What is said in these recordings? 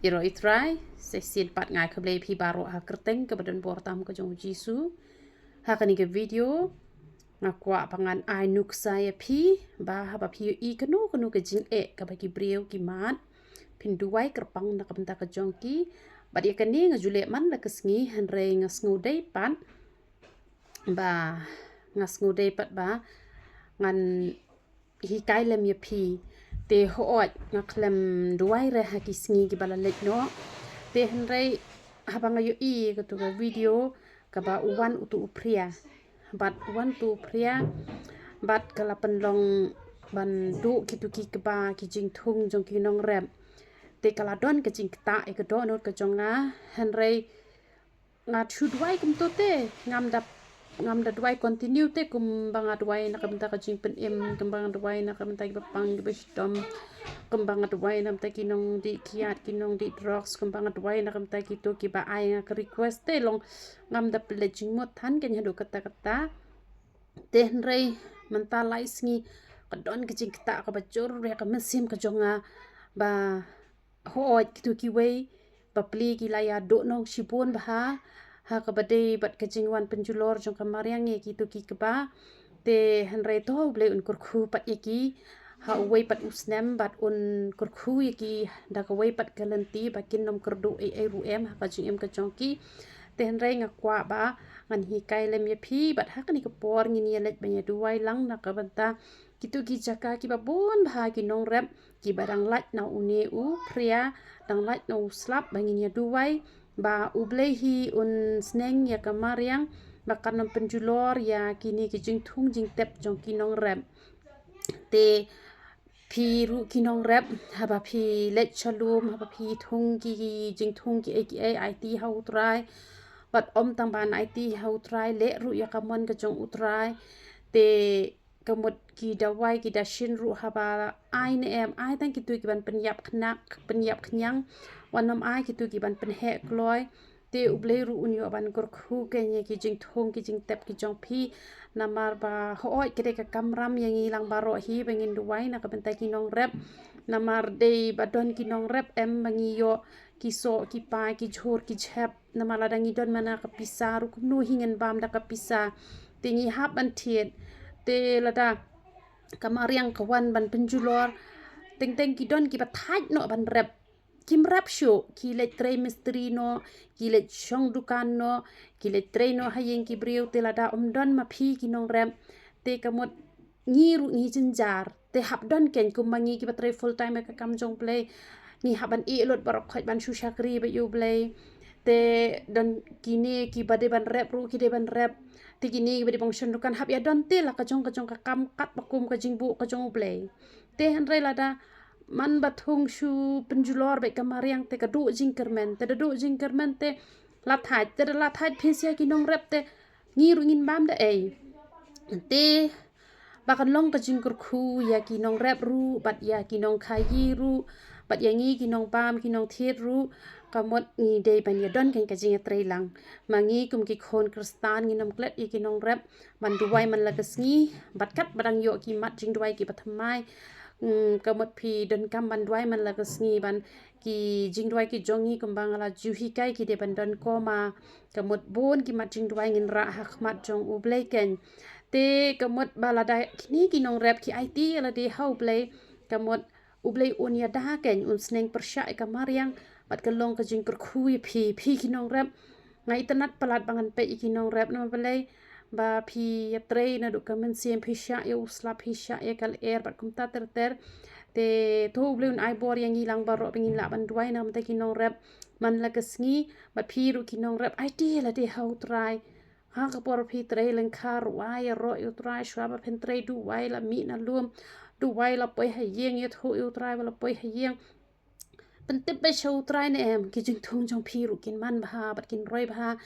Iro itrai sesil pat ngai keblei pi baro ha kerteng ke badan portam ke jong jisu ha kani ke video ngakwa pangan ai nuk saya pi ba ha ba pi I kenu ke jing ke bagi brio ki mat pin duai kerpang na kabenta ke jong ki ba dia kani ngajule man la kesngi hanre ngas ngudai pat ba ngas ngudai pat ba ngan hi kai lem ya pi te hoot ngaklem duai re ha kisngi ki bala lek no te hanre habang ayo I ke tu video ka ba uwan utu upria bat uwan tu upria bat kala penlong ban du kitu ki ke ba ki jing thung jong ki nong rem te kala don ke jing ta e ke do no ke jong na hanre nga thu duai kum to te ngam da duai continue te kum bang duai na kam ta ka jing pen em kum bang duai na kam ta ki pang ki bestom kum bang duai nam ta ki nong di kiat ki nong di drugs kum bang duai na kam ta ki to ki ba ai ka request te long ngam da pledging mot than ken hadu kata te hanre menta lai sngi ka don ke jing ta ka ba jor re ka mesim ka jonga ba hoot kitu ki wei ba pli ki la ya do nong shibon ba ha ka bade bat ke jingwan penjulor jong kamariang ye kitu ki ke ba te hanre to ble un kurkhu pat ye ki ha wei pat usnem bat un kurkhu ye ki da ka wei pat kalenti ba kin nom kurdu e ru em ha ka jing em ka jong ki te hanre ngakwa ba ngan hi kai lem ye phi bat ha kani ka por ngin ye let ba ye duai lang na ka banta kitu ki jaka ki ba bon ba ki nong rep ki barang lat na une u pria dang lat no slap bangin ya duai ba ublehi un sneng ya kamariang bakan nam penjulor ya kini ki jing thung jing tep jong kinong rep te phi ru kinong rep haba phi let chalum haba phi thung ki jing thung ki IT hau trai bat om tang ban IT hau trai le ru ya kamon ka jong utrai te kamut ki dawai ki da shin ru haba ai ne em ai tang ki tu ki ban penyap knak penyap knyang wanam ai ki tu ki ban pen he kloi te uble ru unyo ban kor khu ke nye ki jing thong ki jing tep ki jong phi namar ba hooi kede ka kamram yang ilang baro hi bengin duai na ka bentai ki nong rep namar de badon ki nong rep em bangi yo ki so ki pa ki jhor ki jhep namala dangi don mana ka pisa ru nu hingen bam da ka pisa tingi hap an thiet te lada kamariang kawan ban penjulor teng ki don ki bathaj no ban rep kim rap show ki le tre mistri no ki le chong dukan no ki le tre no hayeng ki briu te lada don ma phi ki nong rep te kamot ngiru ngi jinjar te hap don ken kumangi ki batre full time ka kam jong play ni haban I lot barok khoj ban shu shakri ba yu play te don kini ki bade ban rep ru ki de ban rep te kini bade bang shandukan hap ya don te la ka jong ka kam kat bakum ka jingbu ka jong play te hanre lada man bathung shu penjulor be kamariang te ka du jingkermen te la thaj phisia ki nong rep te ngiru ngin bam da ei te bakan long ka jingkur khu ya ki nong rep ru bat ya ki nong khayi ru bat ya ngi ki nong pam ki nong thiet ru kamot ngi de ban ya don ken ka jing tre lang mangi kum ki khon kristan ngi nom klet ki nong rep man duai man la kasngi bat kat badang yo ki mat jing duai ki pathamai kamot phi don kam ban duai man la kasngi ban ki jing duai ki jongi kumbang la juhi kai ki de ban don koma kamot bon ki mat jing duai ngin ra hak mat jong u bleken te kamot balada kini ki nong rep ki IT la de how play kamot ublei unya da ken un sneng persya ka mariang bat kalong ka jing kur khui phi ki nong rep ngai tanat palat bangan pe ki nong rep na play ba phi ya tre na du kamen sim phi sha yo slap phi sha ya kal air bat kum ta ter te to ublei un ai bor yang ilang baro pengin la ban duai na mta ki nong rep man la kasngi bat phi ru ki nong rep IT la de how try ha ka por phi tre len khar wai ro yu try shwa ba pen tre du wai la mi na lum du wai la poi ha yeng ye thu yu try la poi ha yeng pen tip be show try ne em ki jing thung jong phi ru kin man ba bat kin roi ba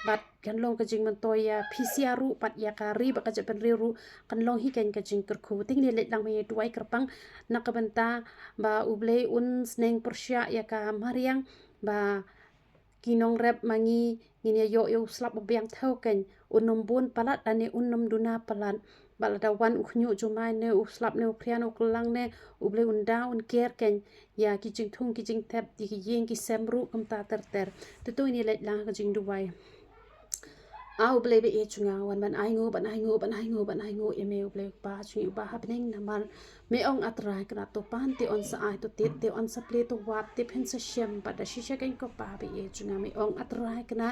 bat kan long ka jing man to ya pisia ru pat ya ka ri ba ka je pen ri ru kan long hi ken ka jing kur khu ting ne let lang me duai kerpang na ka benta ba uble un sneng persya ya ka mariang ba kinong rep mangi ngin yo slap biang thau ken unom bun palat ane unom duna palat balada wan ukhnyu jumai ne uslap ne uprian uklang ne uble unda un ker ken ya ki jing thung ki jing tap di ki yeng ki semru kam ta ter tu ni let lang ka jing duwai au ble be e chunga wan ban ai ngo eme ble pa chui ba happening na mar me ong atrai kra to pan te on sa ai to te on sa ple to wap te pen sa shem ba da shisha ken ko pa be e chunga me ong atrai kna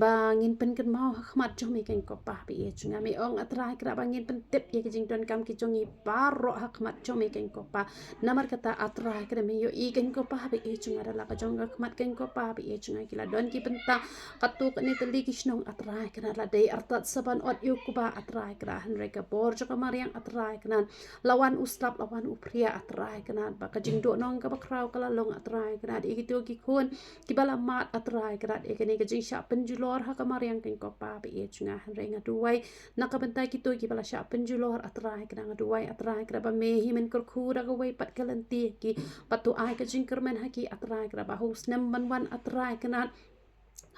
ba ngin pen kan mau khmat jo me ken ko pa be e chunga me ong atrai kra ba ngin pen tep ye jing don kam ki jongi baro khmat jo me ken ko pa namar kata atrai kra me yo i ken ko pa be e chunga da ka jong khmat ken ko pa be e chunga kila don ki penta katuk ni teli kisnong atrai kna la dei artat saban ot yu kuba atrai kra hanre ka bor jo ka mariang atrai kna lawan uslap lawan upria atrai kna ba ka jing do nong ka ba kraw kala long atrai kna di ki to ki khon ki bala mat atrai kra e ka ni ka jing sha penjulor ha ka mariang ken ko pa be e chunga hanre nga duwai na ka bentai ki to ki bala sha penjulor atrai kna nga duwai atrai kra ba me hi men kur khu ra ka wai pat kalanti ki patu ai ka jing kermen ha ki atrai kra ba hus nem ban wan atrai kna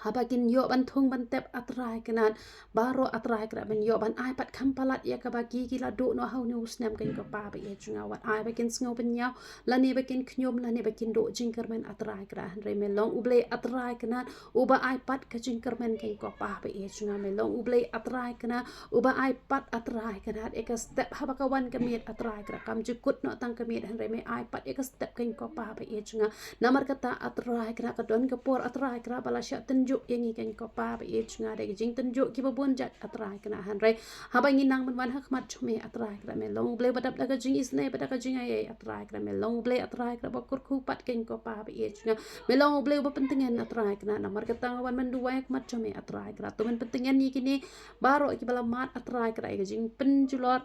habakin yo ban thung ban tep atrai kenan baro atrai kra ban yo ban ai pat kham palat ya ka bagi gila do no hau ne usnam kan ko pa ba ye chunga wat ai bakin sngo ban yaw la ne bakin khnyom la ne bakin do jingker men atrai kra han re me long uble atrai kenan uba ai pat ka jingker men kan ko pa ba ye chunga me long uble atrai kenan uba ai pat atrai kenan e ka step habakawan ka miet atrai kra kam jukut no tang ka miet han re me ai pat e ka step kan ko pa ba ye chunga namar kata atrai kra ka don ka por atrai kra bala sha tenju yang ikan ko pa ba e chunga de jing tenju ki ba bon jat atrai kana han re ha ba nginang ban wan hak mat chome atrai kra me long ble badap daga jing isne badaka jing ai atrai kra me long ble atrai kra ba kur khu pat ken ko pa ba e chunga me long ble ba pentingan atrai kana namar katang wan man duwai hak mat chome atrai kra to men pentingan ni kini baro ki bala mat atrai kra e jing penjulor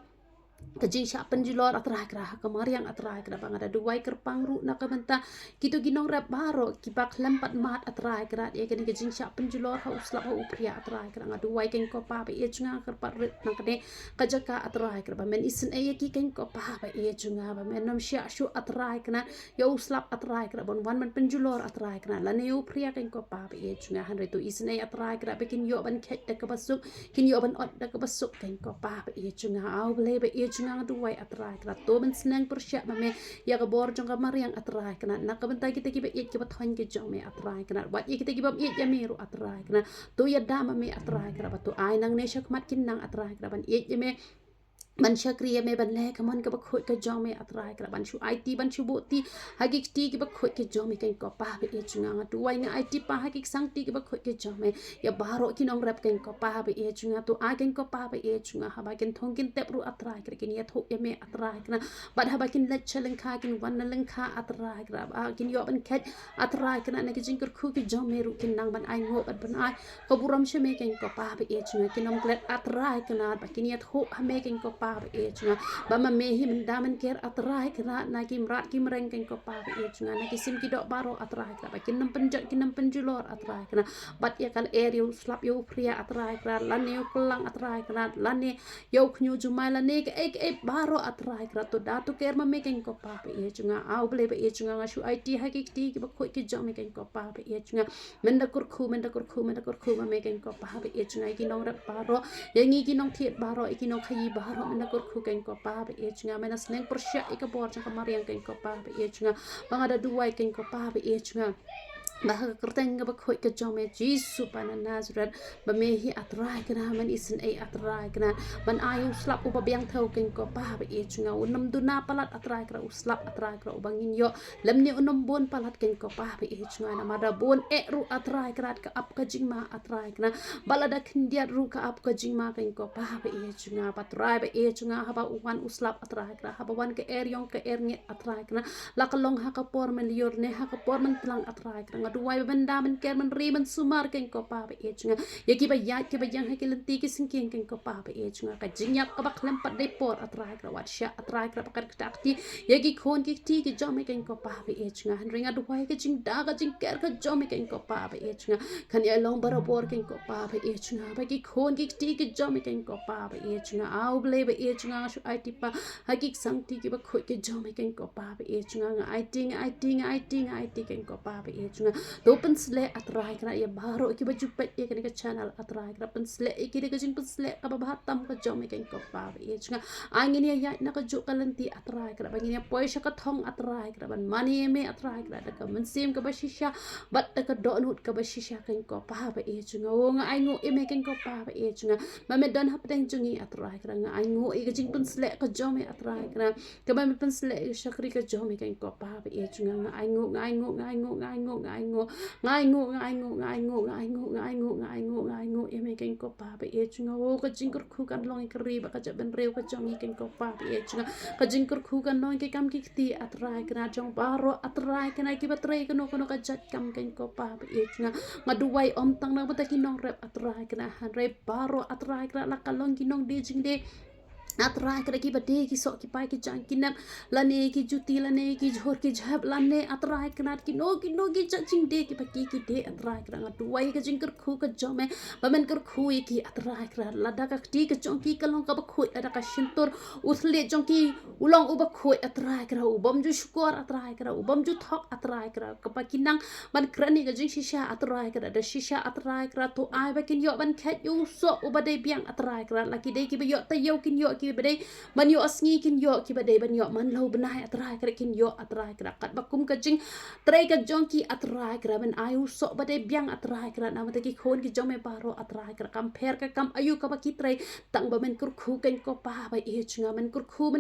kajing sya penjulor atrai kra kamariang atrai kra bang ada duwai kerpang ru na kabenta kitu ginong rap baro kibak lempat mat atrai kra e kani kajing sya penjulor ha uslap ha upria atrai kra ngaduwai ken ko pa ba e chunga kerpat rit na kane kajaka atrai kra ba men isen e ki ken ko pa ba e chunga ba men nom sya shu atrai kna ya uslap atrai kra bon wan man penjulor atrai kna la ne upria ken ko pa ba e chunga han re tu isen e atrai kra be kin yo ban khet da ka basuk kin yo ban ot da ka basuk ken ko pa ba e chunga au ble ba e chunga duwai atrai kra to men snang persya ba me ya ka bor jong ka mariang atrai kna na ka bentai kita ki be et ki ba thon ki jong me atrai kna wat ye kita ki ba et ya me ru atrai kna to ya da ma me atrai kra ba to ai nang ne shak mat kin nang atrai kra ban et ye me ban syakriya me ban le kamon ka ba khoi ka jong me atrai kra ban shu IT ban shu boti hagik ti ki ba khoi ke jong me ken ko pa be e chunga nga duwai nga IT pa hagik sang ti ki ba khoi ke jong me ya baro ki nong rap ken ko pa be e chunga to a ken ko pa be e chunga ha ba ken thong kin tep ru atrai kra kin ya thok ya me atrai kna bad ha ba kin let chaleng kha kin wan na leng kha atrai kra ba kin yo ban khet atrai kna na ki jing kur khu ki jong me ru kin nang ban ai ngo ban ai ko buram she me ken ko pa be e chunga kin nong klet atrai kna ba kin ya thok ha me ken ko pa ba e chunga ba ma me hi men damen ker atrai kra na ki mrat ki mreng ken ko pa ba e chunga na ki sim ki dok baro atrai kra ba kin nam penjat kin nam penjulor atrai kra bat ya kal area slap yo pria atrai kra lan yo kulang atrai kra lan ne yo khnu jumai lan ne ke ek baro atrai kra to da to ker ma me ken ko pa ba e chunga au ble ba e chunga nga shu IT hakik ti ki ba khoi ki jom me ken ko pa ba e chunga men da kur khu ma me ken ko pa ba e chunga ki nong rap baro yangi ki nong thiet baro ki nong khayi baro na kur khu ken ko pa ba e chunga mena sneng persya ik bor jang kamariang ken ko pa ba e chunga bang ada duwai ken ko pa ba e chunga bah kerteng ba khoi ka jome jisu pana nazrat ba me hi atrai kana man isen ai atrai kana ban ayu slap uba biang thau ken ko pa ba e chunga unam duna palat atrai kra uslap atrai kra ubangin yo lemni unam bon palat ken ko pa ba e chunga na mada bon e ru atrai kra ka ap ka jingma atrai kana balada khindiat ru ka ap ka jingma ken ko pa ba e chunga patrai ba e chunga haba uwan uslap atrai kra haba wan ke yong ke nget atrai kana lakalong ha ka por men lior ne ha ka por men tlang atrai kra duwai benda men ker men ri men sumar ken ko pa ba e chunga ya ki ba ya ki ba yang ha ki lenti ki singking ken ko pa ba e chunga ka jingyak ka ba klem pat de por atrai kra wat sha atrai kra pakar kta ti ya ki khon ki ti ki jom ken ko pa ba e chunga han ringa duwai ke jing da ga jing ker ka jom ken ko pa ba e chunga kan ya long bara por ken ko pa ba e chunga ba ki khon ki ti ki jom ken ko pa ba e chunga au ble ba e chunga shu ai ti pa ha ki sang ti ki ba khoi ke jom ken ko pa ba e chunga ai ting ken ko pa ba e chunga to pensle atrai kena ya baro ki baju pet ya kena channel atrai kena pensle ki de jing pensle ka bahatam ka jom ken ko pa ye chunga angin ya na ka ju kalanti atrai kena bangin ya poisha ka thong atrai kena ban mani me atrai kena da ka mensim ka bashisha bat da ka donut ka bashisha ken ko pa ye chunga o nga ai ngo e me ken ko pa ye chunga ma me don hap deng jungi atrai kena nga ai ngo e jing pensle ka jom e atrai kena ka ba me pensle shakri ka jom ken ko pa ye chunga nga ai ngo ngai ngo ngai ngo ngai ngo ngai ngo ngai ngo ngai ngo ngai ngo ngai ngo ngai ngo ngai ngo ngai ngo e me ken ko pa ye chunga o ka jing kur khu kan long kri ba ka ja ben reu ka jom ken ko pa ye chunga ka jing kur khu kan long ke kam ki ti atrai kena jong baro atrai kena ki batrai kono kono ka jat kam ken ko pa ye chunga maduwai om tang na ba ki nong rep atrai kena han rep baro atrai kena la ka long ki nong de jing de atrai kena ki bade ki sok ki pai ki jang ki nam lane ki juti lane ki jhor ki jhab lane atrai kena ki no ki jing de ki paki ki de atrai kena duai ka jing kur khu ka jome ba men kur khu ki atrai kena lada ka ti ka jong ki kalong ka ba khu lada ka shintur usle jong ki ulong u ba khu atrai kena u bom ju shukor atrai kena u bom ju thok atrai kena ka pa ki nang ban krani ka jing shisha atrai kena da shisha atrai kena to ai ba kin yo ban khat yu so u ba de biang atrai kena la ki de ki ba yo ta yo kin yo ki badai man yo asngi kin yo ki badai ban yo man lo banai atrai kra kin yo atrai kra kat bakum ka jing trai ka jong ki atrai kra ban ayu so badai biang atrai kra na mata ki khon ki jong me baro atrai kra kam pher ka kam ayu ka ba ki trai tang ba men kur khu ken ko pa ba e chinga man kur khu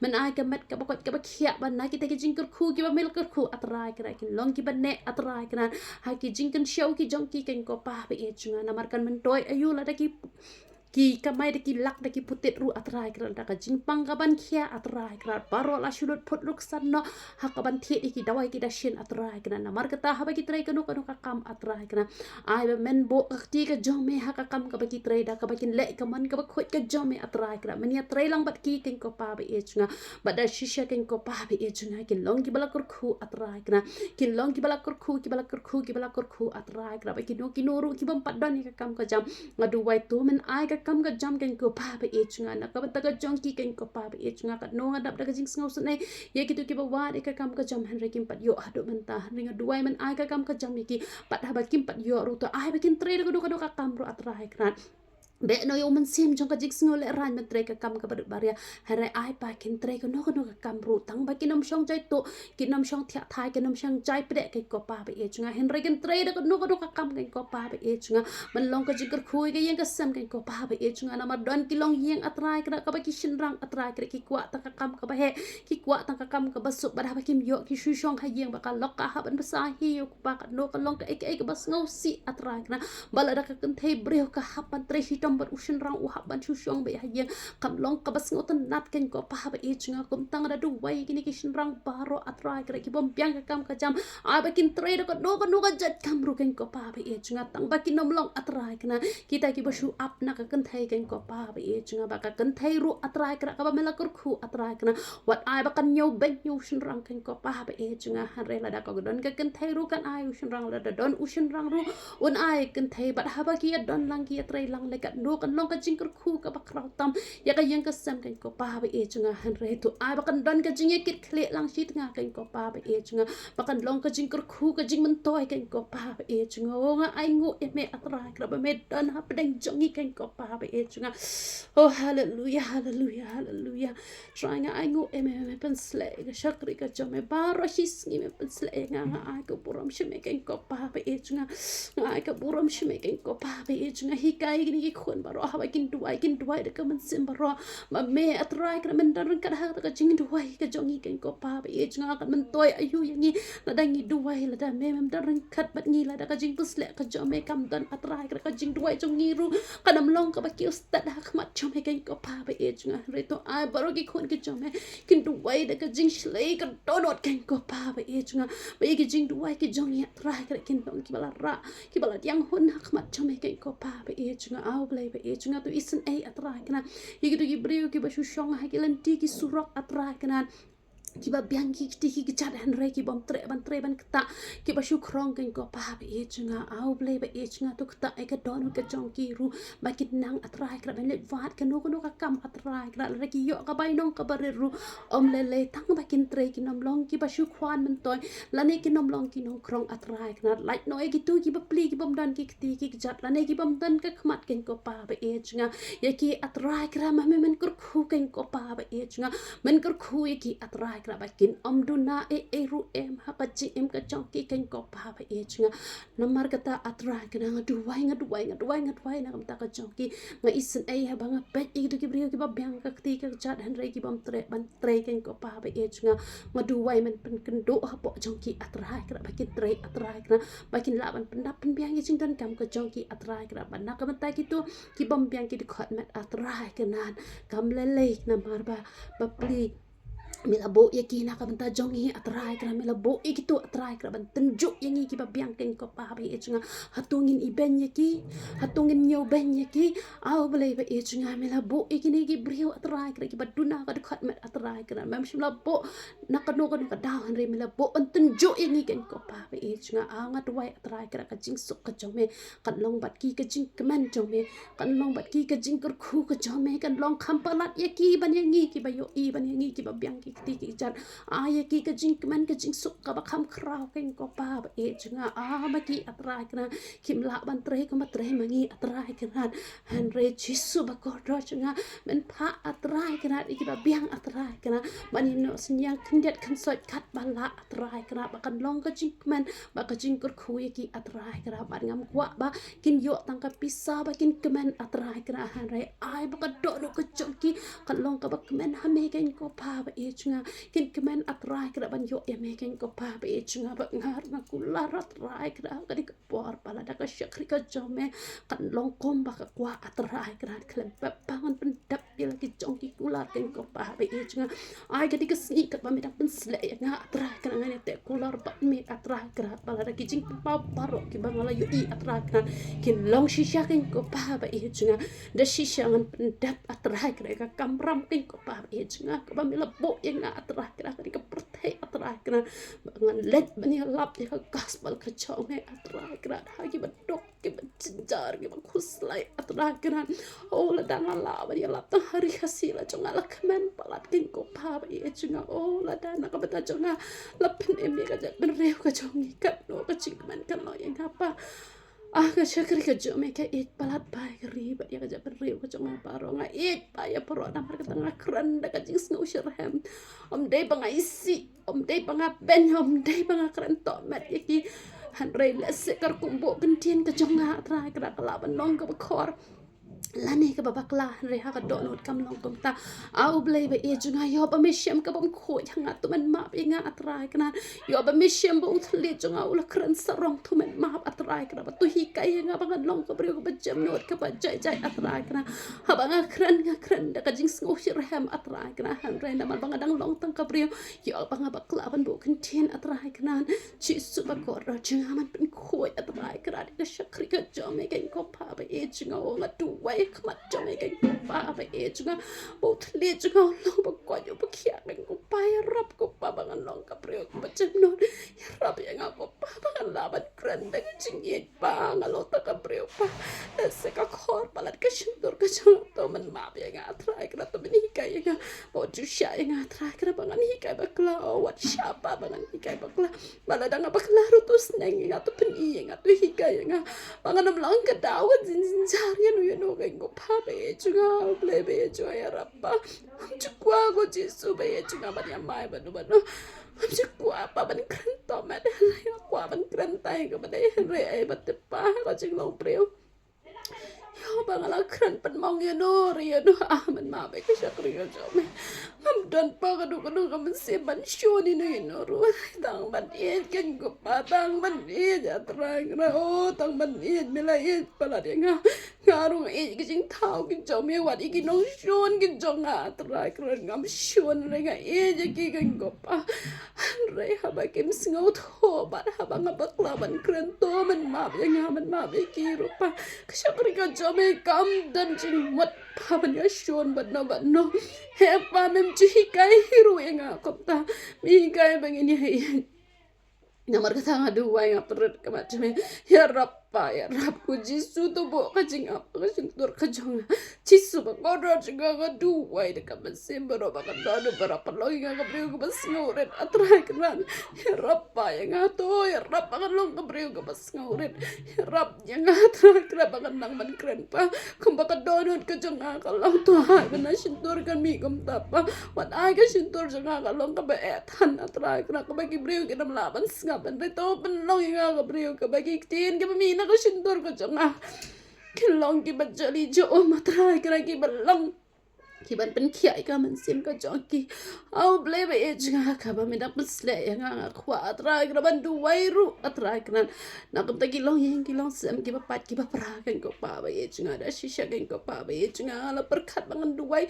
man ai ka met ka ba ko ka ba khia ban na ki te ki jing kur khu ki ba mel kur khu atrai kra kin long ki ban ne atrai kra ha ki jing kan show ki jong ki ken ko pa ba e chinga na mar kan men toy ayu la da ki kamai de ki lak de ki putit ru atrai kran da ka jingpang ka ban khia atrai kran baro la shulut phut luk san no ha ka ban thi ki dawai ki da shin atrai kran na mar ka ta ha ba ki trai kanu ka kam atrai kran ai ba men bo ka ti ka jom me ha ka kam ka ba ki trai da ka ba kin le ka man ka ba khot ka jom me atrai kran men ya trai lang bat ki ken ko pa ba e chunga ba da shisha ken ko pa ba e chunga kin long ki bala kur khu atrai kran kin long ki bala kur khu atrai kran ba ki no ru ki bam pat don ka kam ka jam ngadu wai tu men ai ka kam ka jam ken ko pa ba e chunga na ka ta ka jong ki ken ko pa ba e chunga ka no ngadap da ka jing sngaw sunai ye ki tu ki ba wa de ka kam ka jam han re kim pat yo ado man ta ringa duai man ai ka kam ka jam ki pat ha ba kim pat yo ru to ai ba kin tre da ka do ka kam ru atrai kran be no yo man sim jong ka jik sngo le ran man tre ka kam ka badu baria hare ai pa kin tre ka no ka kam ru tang ba kinam shong jai to kinam shong thya thai kinam shong jai pre ka ko pa ba e chunga hen re kin tre da ka no ka kam ka ko pa ba e chunga man long ka jikar khui ka yang ka sam ka ko pa ba e chunga na ma don ki long yang atrai ka ba ki shin rang atrai ka ki kwa ta ka kam ka ba he ki kwa ta ka kam ka ba su ba da ba kim yo ki shu shong ha yang ba ka lok ka ha ban ba sa hi yo pa ka no ka long ka ek ba sngo si atrai ka bala da ka kan thei breu ka ha pan tre hi bat usin rang u haban chu shong be hayeng kam long ka bas ngotan nat ken ko pa ba e chinga kum tang da du wai kini ki shin rang baro atrai kre ki bom piang ka kam ka jam a ba kin tre da ko no ka jat kam ru ken ko pa ba e chinga tang ba kin nom long atrai kana kita ki ba shu up na ka kan thai ken ko pa ba e chinga ba ka kan thai ru atrai kra ka ba mela kur khu atrai kana wat ai ba kan nyau ben nyu shin rang ken ko pa ba e chinga han re la da ko don ka kan thai ru kan ai ushin rang la da don ushin rang ru un ai kan thai ba ha ba ki don lang ki atrai lang le ka no kan long ka jing kur khu ka ba kraw tam ya ka yang ka sam kan ko pa ba e chunga han re tu ai ba kan don ka jing ye kit khle lang shi nga kan ko pa ba e chunga ba kan long ka jing kur khu ka jing man toy kan ko pa ba e chunga o nga ai ngu e me atrai kra ba me don ha pedang jong i kan ko pa ba e chunga oh hallelujah try nga ai ngu e me pen sle ga shakri ka jome ba ro shi sngi me pen sle nga ai ko buram shi me kan ko pa ba e chunga ai ka buram shi me kan ko pa ba e chunga hi kai ni ki khon ba ro ha ba kin duai de ka man sim ba ro ma me atrai kra man dan ka ha ka jing duai ka jong i kan ko pa ba e chunga ka man toy ayu yang ni la dang i duai la da me mem dan khat bat ni la da ka jing pusle ka jome kam dan atrai kra ka jing duai jong ni ru ka nam long ka ba ki ustad ha khmat jome kan ko pa ba e chunga re to ai ba ro ki khon ki jome kin duai de ka jing shlei ka donot kan ko pa ba e chunga ba ki jing duai ki jong ya atrai kra kin dong ki bala ra ki bala yang hun ha khmat jome kan ko pa ba e chunga au blai ba e chunga tu isen ai atrai kana yigi tu gibriu ki ba shu shong ha ki lan ti ki surok atrai kana kiba biang ki cat han re ki bom tre ban kta kiba shu krong ken ko pa be e chinga au ble be e chinga to kta e ka don ka jong ki ru ba kit nang atrai kra ben le vat ka no ka kam atrai kra le ki yo ka bai nong ka bar ru om le tang ba kin tre ki nom long ki ba shu khwan man toy la ne ki nom long ki nong krong atrai kra like no e ki tu ki ba pli ki bom dan ki ti ki jat la ne ki bom dan ka khmat ken ko pa be e chinga ye ki atrai kra ma men kur khu ken ko pa be e chinga men kur khu ye ki atrai kra ba kin om du na e ru em ha ka chi em ka chong ki ken ko pa ba e chinga namar kata atrai kra nga du wai na kam ta ka chong ki nga isen ai ha banga pet i du ki brio ki ba byang ka ti ka chat han re ki bam tre ban tre ken ko pa ba e chinga nga du wai man pen ken do ha po chong ki atrai kra ba kin tre atrai kra ba kin la ban pen dap pen byang ki ching dan kam ka chong ki atrai kra ban na ka ban ta ki tu ki bam byang ki di khot mat atrai kenan kam le namar ba pli mila bo ye ki na ka banta jong hi atrai kra mila bo e ki to atrai kra ban tenju yang ki ba biang ken ko pa ba e chinga hatungin i ben ye ki hatungin nyo ben ye ki au bele ba e chinga mila bo e ki ni ki brio atrai kra ki ba duna ka khat met atrai kra mem shimla bo na ka no ka da han re mila bo an tenju yang ken ko pa ba e chinga a nga twai atrai kra ka jing suk ka jong me kan long bat ki ka jing kman jong me kan long bat ki ka jing kur khu ka jong me kan long kham palat ye ki ban yang ki ba yo i ban yang ki ba biang ki ti jan ay ki ka jing man ka jing suk ka ba kham kraw ken ko pa ba e chinga ma ki atrai kana kim la ban tre ka ma tre mangi atrai kana han re jisu ba ko ro chinga men pha atrai kana ki ba biang atrai kana mani no sinyang kindet kan sot khat ba la atrai kana ba kan long ka jing man ba ka jing kur khu ki atrai kana ba ngam kwa ba kin yo tang ka pisa ba kin kemen atrai kana han re ai ba ka do no ka chong ki kan long ka ba kemen ha me ken ko pa ba e chinga kin kemen atrai kra ban yo ya me ken ko pa be chinga ba ngar na kular atrai kra ka di por pala da ka shakri ka jome kan long kom ba ka kwa atrai kra klem pa pangan pen dap ya lagi jong ki kular ken ko pa be chinga ai ka di ka sni ka ba me dak pen sle ya nga atrai kra ngane te kular ba me atrai kra pala da ki jing pa paro ki ba ngala yo i atrai kra kin long shisha ken ko pa be chinga da shisha ngan pen dap atrai kra ka kamram ken ko pa be chinga ka ba me la bo yang atrai kra ka pertai atrai kra ngan let bani lap ya gospel ka chong he atrai kra ha ki badok ki bcinjar ki khuslai atrai kra o la dang la ba ya lap ta hari hasila chong ala kmen palat kin ko pa ba e chinga o la da na ka bata chong la pen em ka ja ben reu ka chong ka no ka ching man kan lo yang apa ka chakri ka jome ka it palat ba ri ba ya ka ja ben reu ka chong pa ro nga it ba ya pro na mar ka tanga kran da ka jing snu shirham om dei ba nga isi om dei ba nga ben om dei ba nga kran to mat ya ki han re la se kar kumbo ben tien ka chong nga tra ka la ban long ka ba khor lani ka babakla re ha ka donot kam long kom ta au blei ba e junga yo ba mishem ka bom kho hanga tu man ma be nga atrai kana yo ba mishem ba uthli junga ula kran sarong tu man ma atrai kana ba tu hi kai nga ba long ka brio ba jam not ka ba jai atrai kana ha ba nga kran da ka jing sngo shir ham atrai kana han re na man ba nga dang long tang ka brio yo ba nga bakla ban bu kan tien atrai kana chi su ba ko ra junga man pen kho atrai kana ka shakri ka jome ken ko pa ba e junga o nga tu wai khmat jome ken ko pa ba e junga bo thli junga long ba ko yo ba khia ken ko pa ya rap ko pa ba ngan long ka brio ba jam not ya rap ya nga ko pa ba ngan la ban kran da jing ye pa nga lo ta ka brio pa se ka khor pa la ka shin dor ka jong to man ma ya nga atrai kana to ni ka ya nga bo ju sha ya nga atrai kana ba ngan hi ka ba kla wat sha pa ba ngan hi ka ba kla ba la da nga ba kla ru tu sneng nga to pen i nga to hi ka ya nga ba ngan long ka da wa jin jar ya no ka ko pa be junga ble be jo ya rappa chu kwa go jisu be junga ba ya mai ba no chu kwa pa ban kran to ma da ya kwa ban kran tai ka ba dai re ai ba te pa ko jing long preo yo ba ngala kran pan mong ya no man ma be ka shakri ka jo me mam don pa ka du ka man se ban sho ni no ru tang ban e ken ko pa tang ban e ja tra o tang ban e me la e pa la de nga Ngarung e gijing tau ki jong me wat iki nong shon ki jong a trai kran ngam shon re nga e je ki gan go pa re ha ba kim singo tho ba ha ba nga ba kla ban kran to man ma ba nga man ma be ki ru pa kshak ri ka jong me kam dan jing wat pa ban ya shon ba no he pa mem chi kai hiru e nga ko ta mi kai ba ngi he Namar kata ngadu wai ngapret kamacame ya rappa ya rap ku jisu to bo kajing apa kajing tur kajong jisu ba kodor juga ngadu wai de kamasem baro ba kadado berapa logi ngabriu ke bas nguret atrai kenan ya rappa ya ngato ya rappa kan long ngabriu ke bas nguret ya rap ya ngatra kra ba kan nang man kren pa kum ba kadonot kajong kalau to ha kana sintur kan mi kum tapa wat ai ka sintur janga kalong ka ba etan atrai kra ka ba gibriu ke nam laban ban re to ban long nga ka brio ka bagi tin ka mina ka sindur ka janga kilong ki bajali jo matrai kra ki balong ki ban pen khiai ka man sim ka jonki au ble ba e janga ka ba mi dak besle nga khwa atrai kra ban du wai ru atrai kran na kam ta kilong yin kilong sem ki ba pat ki ba pra kan ko pa ba e janga da shisha kan ko pa ba e janga la perkhat bangan du wai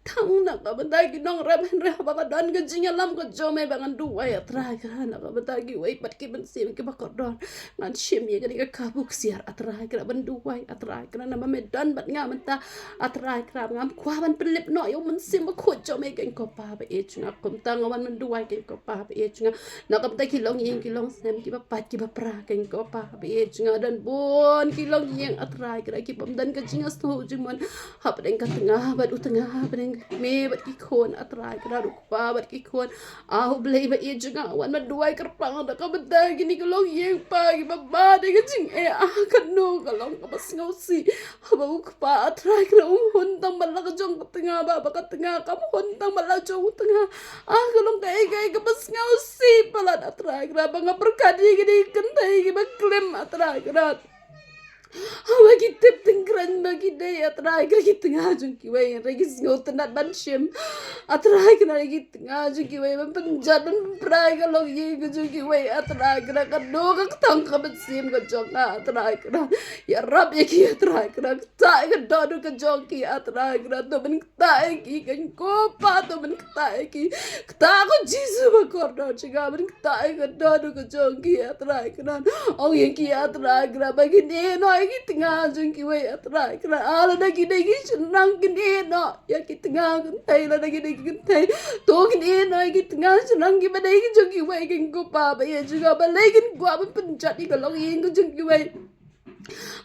thang na ka ba dai ki nong ra ban ra ba ka dan ka jinga lam ka jo me bangan du wai atrai kran na ka ba dai ki wai pat ki ban sim ki ba ko don ngan shim ye ka ka buk siar atrai kra ban du wai atrai kran na ba me dan bat nga man ta atrai kra ngam kwa ban pelip no yo man sim ba ko jo me kan ko pa ba e chunga kum ta ngawan man du wai kan ko pa ba e chunga na kam ta kilong yin kilong sem ki ba pat ki ba pra kan ko pa ba e chunga dan bon kilong yin atrai kra ki bam dan ka jinga sto jimon hap den ka tengah ba du tengah ba den me ba ki khon atrai kra ru pa ba ki khon au ble ba e chunga wan man du wai kar pa da ka ba da gini kilong yin pa ki ba de ka jing e a kan no ka long ka ba singo si ba u pa atrai kra hon tang ba la ka jong ka tengah ba ka tengah kam hon tang ba la jong tengah ka long ka ba singo si pala atrai kra ba nga perkadi gini kan tai ki ba klem atrai kra Hawa kitip tingkran bagi day atrai ka kitengah jung kiway regis ngotan at banshim atrai ka na regit nga jung kiway man panjat man pray ka long yi ka jung kiway atrai ka na kado ka katang ka bansim ka jong ka atrai ka na ya rab ya ki atrai ka na tay ka dodo ka jong ki atrai ka na to man tay ki kan ko pa to man tay ki kata ko jisu ba kordo chiga man tay ka dodo ka jong ki atrai ka na ong yang ki atrai ka na bagi ne no ki tengah jung ki wei atrai kra ala da ki dei ki senang ki ne no ya ki tengah kan tai la da ki dei ki tai to ki ne no ki tengah senang ki ba dei ki jung ki wei kin ko pa ba ye juga ba lai kin gwa ba penjat ki kalau yin ko jung ki wei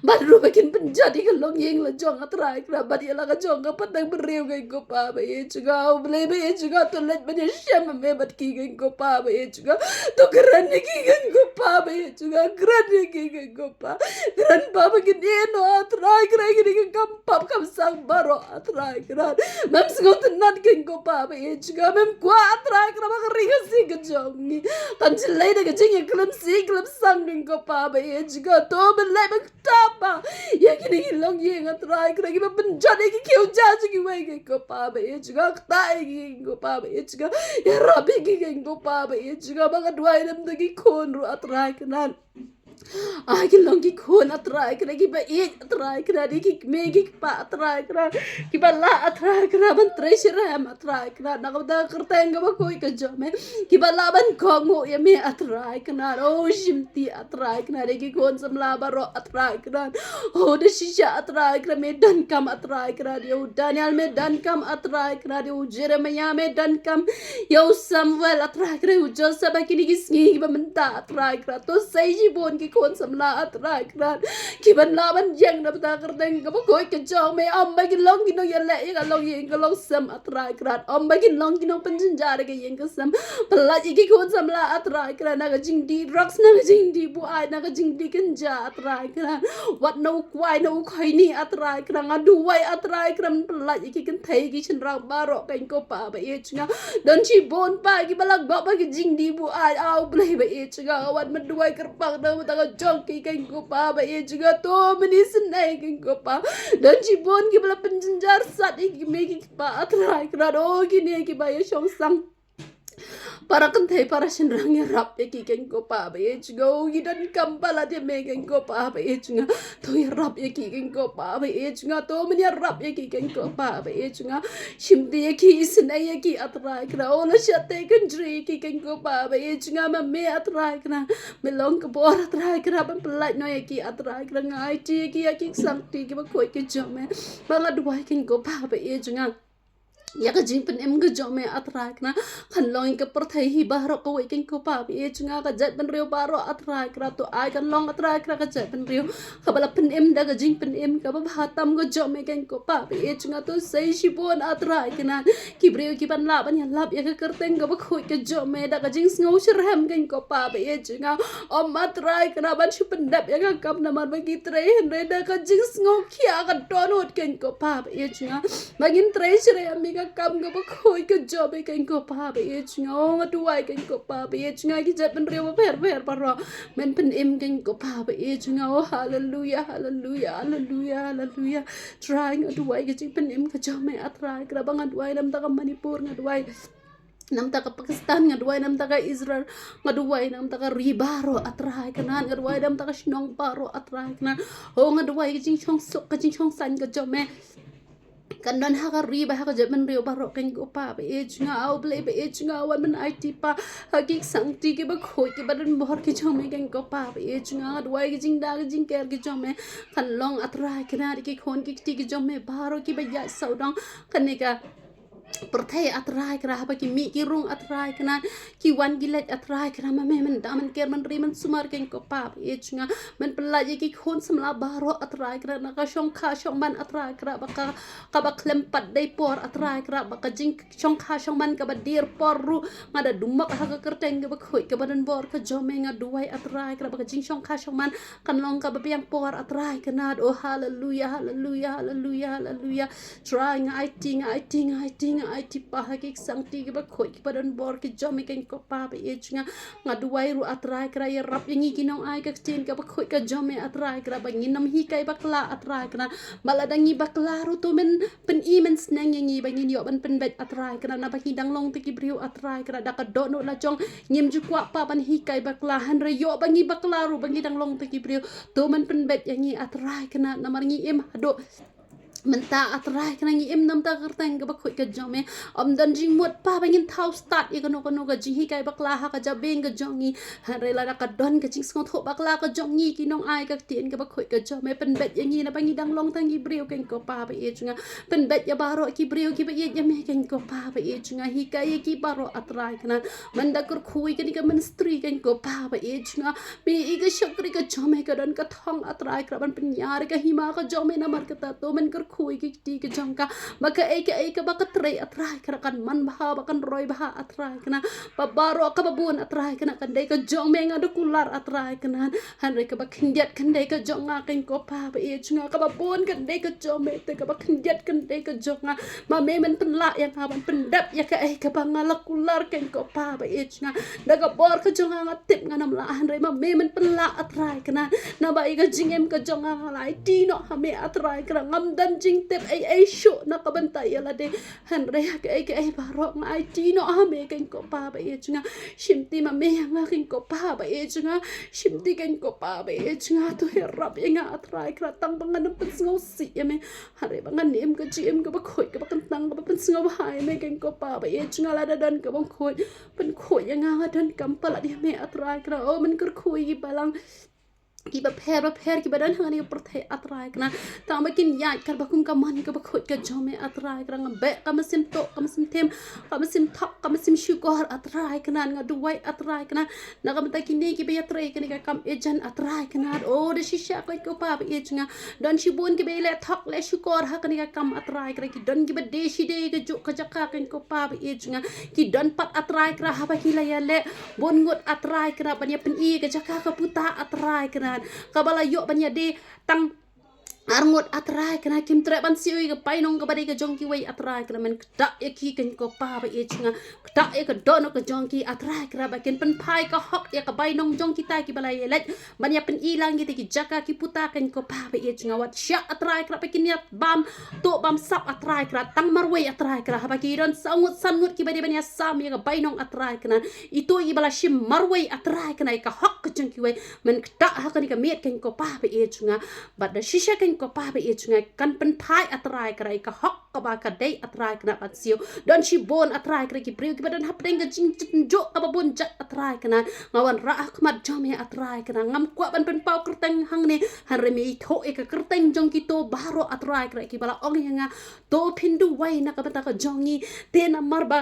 baru bikin penjadi kalau yang la jong atrai kra ba dia la ka jong ka patang beriu kai ko pa ba ye juga ble ba ye juga to let ba ye sham me bat ki kai ko pa ba ye juga to kran ki kai ko pa ba ye juga kran ki kai ko pa kran pa ba ki ne no atrai kra ki kam pap kam sang baro atrai kra mem sgot nat kai ko pa ba ye juga mem kwa atrai kra ba ri ka si ka jong ni kan chilai da ka jing klam si klam sang kai ko pa ba ye juga to ben lai ba tapa ya kini long ye ngatrai kra ki penjat ki kiu ja ki wei ki ko pa ba ye juga tai ki ko pa ba ye juga ya rabi ki ko pa ba ye juga ba ka duai dam ki khon ru atrai knan ki long ki khon atrai kra ki ba e atrai kra di ki me ki pa atrai kra ki ba la atrai kra ban tre shram atrai kra na ka da kerteng ka ba koi ka jo me ki ba la ban ko ngo ye me atrai kna ro shimti atrai kna de ki khon sam la ba ro atrai kna o de shisha atrai kra me dan kam atrai kra de Daniel me dan kam atrai kra de Jeremiah me dan kam yo Samuel atrai kra Joseph ba ki ni ki sngi ba menta atrai kra to sai ji bon ki kon samla atrai kran ki ban la ban yang na ta kardeng ka ko ke chong me am ba ki long ki no yele ka long yin ka long sam atrai kran am ba ki long ki no pan jin jar ke yin ka sam pala ki kon samla atrai kran na ga jing di rocks na ga jing di bu ai na ga jing di kan ja atrai kran wat no kwai no khoi ni atrai kran adu wai atrai kran pala ki kan thai ki chin ra ba ro kan ko pa ba e chinga don chi bon pa ki balak ba ba ki jing di bu ai au blai ba e chinga wat ma duai kar pak da ta jong ki kan ko pa ba ye juga to menis nai kan ko pa dan cibon ki bala penjenjar sat ki me ki pa atrai kra do ki ne ki ba ye shong sang para kentay para senrang ya rap ya ki ken ko pa ba e chunga gidan kampala de me ken ko pa ba e chunga to ya rap ya ki ken ko pa ba e chunga to men ya rap ya ki ken ko pa ba e chunga shimdi ya ki isna ya ki atra kra ola shate ken dri ki ken ko pa ba e chunga ma me atra kra me long ko bor atra kra ban pelai no ya ki atra kra ngai ti ya ki sang ti ki ba khoi ki jome ba nga duai ken ko pa ba e chunga ya ka jing pen em ga jome atrak na kan long ka perthai hi bahro ko wai ken ko pa bi e chunga ka jat ben reu baro atrak ra to ai kan long atrak ra ka jat ben reu ka bala pen em da ka jing pen em ka ba hatam ga jome ken ko pa bi e chunga to sei shi bon atrak na ki breu ki ban la ban ya lap ya ka kerteng ka ba khoi ka jome da ka jing sngo shram ken ko pa bi e chunga om atrak na ban shu pen dap ya ka kam na mar ba ki tre hen re da ka jing sngo khia ka donot ken ko pa bi e chunga bagin tre shre ami ka kam ga ba khoi ka job e ken ko pa ba e chinga o tuai ken ko pa ba e chinga ki jat ben reu ba per ba ro men pen em ken ko pa ba e chinga o hallelujah hallelujah hallelujah hallelujah trying tuai ki jing pen em ka job me atrai kra bang tuai nam ta ka manipur ngadwai nam ta ka Pakistan ngadwai nam ta ka Israel ngadwai nam ta ka ribaro atrai kanan ngadwai nam ta ka shnong paro atrai kanan o ngadwai ki jing chong sok ka jing chong san ka job me kan don ha ka riba ha ka jaman rio baro ken ko pa ba e chinga au ble ba e chinga wan man IT pa ha ki sang ti ke ba khoi ke ba den bor ki chome ken ko pa ba e chinga dwai ki jing da ki jing ker ki chome kan long atrai kana ki khon ki ti ki chome baro ki ba ya sau dong kan ne ka perthai atrai kra ba ki mi ki rung atrai kana ki wan gilet atrai kra ma me man da man ker man ri man sumar ken ko pa e chinga man pla ye ki khon samla baro atrai kra na ka shong kha shong man atrai kra ba ka ba klem pat dai por atrai kra ba ka jing shong kha shong man ka ba dir por ru ngada dumak ha ka kerteng ka ba khoi ka ba dan bor ka jome nga duai atrai kra ba ka jing shong kha shong man kan long ka ba piang por atrai kana oh hallelujah hallelujah hallelujah hallelujah trying I ting ai ti pa ha ki sang ti ki ba khoi ki pa don bor ki jomi ken ko pa ba e chinga nga duai ru atrai kra ye rap yangi ki nong ai ka tin ka ba khoi ka jomi atrai kra ba ngi nam hi kai ba kla atrai kra maladangi ba kla ru to men pen i men snang yangi ba ngi yo ban pen bet atrai kra na ba ki dang long ti ki briu atrai kra da ka do no la chong nyem ju kwa pa ban hi kai ba kla han re yo ba ngi ba kla ru ba ngi dang long ti ki briu to men pen bet yangi atrai kna na mar ngi em do menta atrai kana ngi em nam ta kerteng ka ba khoi ka jome om dan jing mot pa bangin thau start e kono kono ga jing hi kai bakla ha ka jabeng ga jongi ha re la ka don ka jing song tho bakla ka jongi ki nong ai ka tien ka ba khoi ka jome pen bet yangi na bangi dang long tang gi breu ken ko pa ba e chunga pen bet ya baro ki breu ki ba ye ya me ken ko pa ba e chunga hi kai ki baro atrai kana man da kur khui ka ni ka ministry ken ko pa ba e chunga be i ga shakri ka jome ka don ka thong atrai ka ban pen yar ka hima ka jome na mar ka ta to men kur khui ki ti ka jongka maka ai ka baka trai atrai kana kan man baha bakan roi baha atrai kana babaro ka babun atrai kana kan dai ka jong me nga do kular atrai kana han re ka bakhindiat kan dai ka jonga ken ko pa ba e chunga ka babun kan dai ka jome te ka bakhindiat kan dai ka jonga ma me men pen la yang ha ban pen dap ya ka ai ka bangala kular ken ko pa ba e chunga da ka bor ka jonga nga tip nga nam la han re ma me men pen la atrai kana na ba i ka jingem ka jonga nga lai ti no ha me atrai kana ngam dan jing tep ai shu na ka bantai ala de han re ka ai baro ngai ti no ha me ken ko pa ba e chunga shimti ma me nga ken ko pa ba e chunga shimti ken ko pa ba e chunga to he rap nga atrai kra tang bangan pen sngo si me hare bangan nem ka chi em ka ba khoi ka ba kan tang ka ba pen sngo hai me ken ko pa ba e chunga la da dan ka bang khoi pen khoi nga dan kam pala di me atrai kra o men kur khoi gi balang ki ba pher ki badan hangani perthai atrai kana ta ma kin ya kar bakum ka man ka ba khoi ka jome atrai kana ngam be ka masim to ka masim them ka masim thak ka masim shukor atrai kana nga duwai atrai kana na ka mata kin ki be atrai kana ka kam ejan atrai kana o de shisha ko ko pa be ejnga don shi bon ki be le thak le shukor ha kana ka kam atrai kana ki don ki ba de shi de ka ju ka jaka kan ko pa be ejnga ki don pat atrai kana ha ba ki la ya le bon ngot atrai kana ban ya pen i ka jaka ka puta atrai kana kabala yo banya de tang Arngot atrai kena kim tre ban siwi ke pai nong ke badai ke jongki wai atrai kena men kdak ya ki ken ko pa ba ye chinga kdak ya ke dono ke jongki atrai kena ba ken pen pai ka hok ya ke pai nong jongki tai ki balai let ban ya pen ilang ki ki jaka ki puta ken ko pa ba ye chinga wat sya atrai kena ba ken ya bam to bam sap atrai kena tang marwai atrai kena ba ki ron sangut sangut ki badai ban ya sam ya ke pai nong atrai kena itu i bala shim marwai atrai kena ka hok ke jongki wai men kdak ha ken ka met ken ko pa ba ye chinga ba da shisha ken ko pa ba ye chinga kan pen pai atrai kena ka hok ka ba ka dei atrai kena bat siu don shi bon atrai kena ki priu ki badan hap deng ka jing jo ka ba bon jat atrai kena ngawan ra khmat jom he atrai kena ngam kwa ban pen pau kerteng hang ne han re mi tho e ka kerteng jong ki to baro atrai kena ki bala ong hanga to phindu wai na ka bata ka jongi te na marba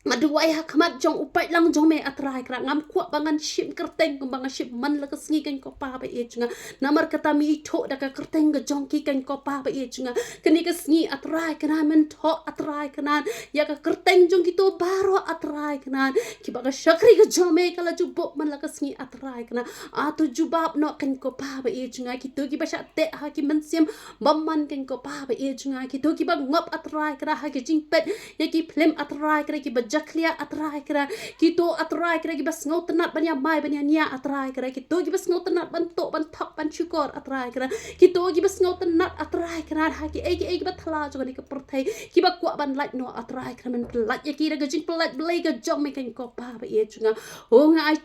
maduai hakmat jong upai lang jong me atrai kra ngam kwa bangan shim kerteng bangan shim man la kasngi kan ko pa ba e chunga namar kata mi tho da ka kerteng ga jong ki kan ko pa ba e chunga kani kasngi atrai kana men tho atrai kana ya ka kerteng jong ki to baro atrai kana ki ba ka shakri ga jong me kala ju bo man la kasngi atrai kana a tu ju bab no kan ko pa ba e chunga ki to ki ba sha te ha ki man sim bam man kan ko pa ba e chunga ki to ki ba ngop atrai kana ha ki jing pet ya ki flem atrai kana ki ba jaklia atrai kira kito atrai kira gibas ngau tenat banya mai banya nia atrai kira kito gibas ngau tenat bantok bantak ban syukur atrai kira kito gibas ngau tenat atrai kira haki egi bathala juga ni kepertai kiba kuat ban laj no atrai kira men pelaj ya kira gajing pelaj belai ga jong me kan ko pa ba ye chunga o nga ai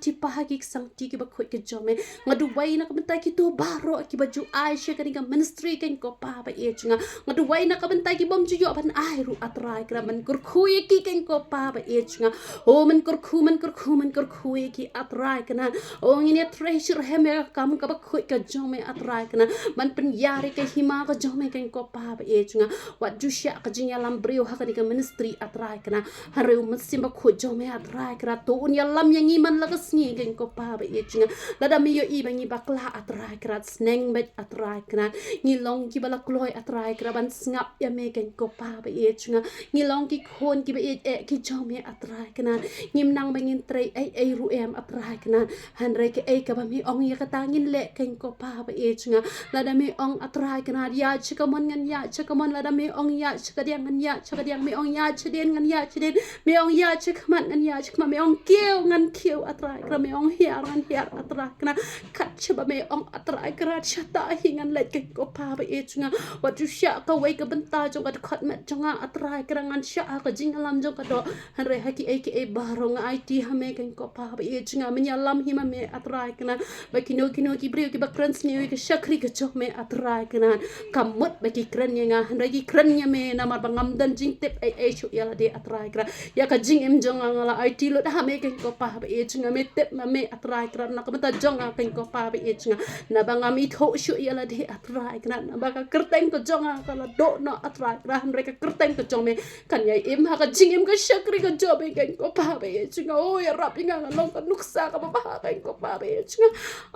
ti pa haki sang ti kiba khoi ke jong me ngadu wai na kebentai kito baro kiba ju ai she kan ga ministry kan ko pa ba ye chunga ngadu wai na kebentai ki bom ju yo ban ai ru atrai kira men kur khui ki kan ko pa ba e chinga o men kur khu e ki atrai kana o ngine treasure he me kam ka ba khoi ka jong me atrai kana man pen yari ke hima ka jong me kan ko pa ba e chinga wat ju sha ka jing ya lam brio ha ka ni ka ministry atrai kana hare um sim ba khoi jong me atrai kana to un ya lam yang man la ka sngi kan ko pa ba e chinga la da mi yo i ba ngi ba kla atrai kana sneng bet atrai kana ngi long ki bala kloi atrai kana ban ngap ya me kan ko pa ba e chinga ngi long ki khon ki ba e ki jom me atrai kana ngim nang bangin trei ai ru em atrai kana han re ke ai ka ba mi ong ya ka tangin le ken ko pa ba e chinga la da mi ong atrai kana ya chika mon ngan ya chika mon la da mi ong ya chika diang ngan ya chika diang mi ong ya chiden ngan ya chiden mi ong ya chika man ngan ya chika mi ong kieu ngan kieu atrai kana mi ong hiar ngan hiar atrai kana kat chaba mi ong atrai kana chata hingan le ken ko pa ba e chinga wa tu sha ka wai ka benta jong ka khat met jonga atrai kana ngan sha ka jing alam jong ka do han re haki aka barong IT hame kan ko pa ba e chinga menya lam hima me atrai kana ba kino ki brio ki ba krans ni ki shakri ka chok me atrai kana kamut ba ki kran nga han re ki kran nya me na mar bangam dan jing tip ai shu ya la de atrai kana ya ka jing em jong ngala IT lo da hame kan ko pa ba e chinga me tip ma me atrai kana na ka ta jong kan ko pa ba e chinga na bangam i tho shu ya la de atrai kana na ba ka kerteng ko jong kala do no atrai kana han re ka kerteng ko jong me kan ya em ha ka jing em ka shakri ka job kan ko pa ba ye chinga o ya rap nga long ka nuksa ka ba kan ko pa ba ye chinga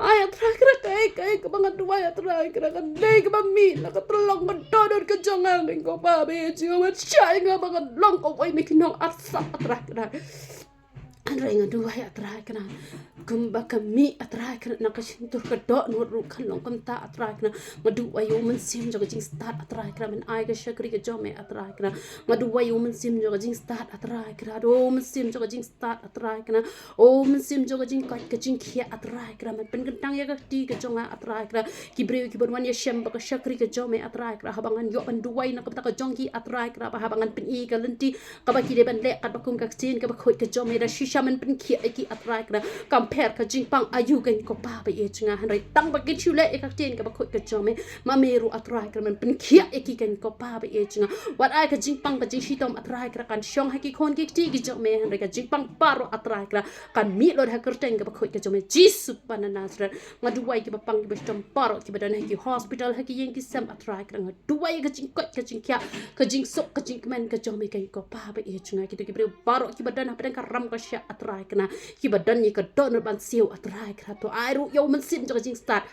ay atra kra kai ka bang dua ya atra kra ka dei ka ba mi la ka trolong ba dodor ka jonga kan ko pa ba ye chinga wa chai nga ba long ko wai mi kinong arsa atra kra anra nga dua ya atra kra kumba kami atrai kana nakashintur ka do no ru kan long kam ta atrai kana madu wayo man sim jo jing start atrai kana men ai ga shakri ga jome atrai kana madu wayo man sim jo jing start atrai kana do man sim jo jing start atrai kana o man sim jo jing ka jing khia atrai kana men pen kentang ya ga ti ga jonga atrai kana ki breu ki bonwan ya shem ba ka shakri ga jome atrai kana habangan yo ban duwai na ka ta ka jongki atrai kana ba habangan pen i ga lenti ka ba ki de ban le ka ba kum ka tin ka ba khoi ka jome da shisha men pen khia ki atrai kana kam per ka jing pang ayu kan ko pa ba ye chinga han rai tang ba ki chule e ka tin ka ba khoi ka chome ma meru atrai ka man pen khia e ki kan ko pa ba ye chinga wat ai ka jing pang ka jing shitom atrai ka kan shong ha ki khon ki ti ki chome han rai ka jing pang paro atrai ka kan mi lo ha kerteng ka ba khoi ka chome jisu panana sra ma duwai ki ba pang ki ba stom paro ki ba dan ha ki hospital ha ki yen ki sam atrai ka nga duwai ka jing ko ka jing kya ka jing sok ka jing men ka chome kan ko pa ba ye chinga ki to ki paro ki ba dan ha ka ram ka sha atrai ka na ki ba dan ni ka don ban siu atrai kra to ai ru yo man sim jo jing start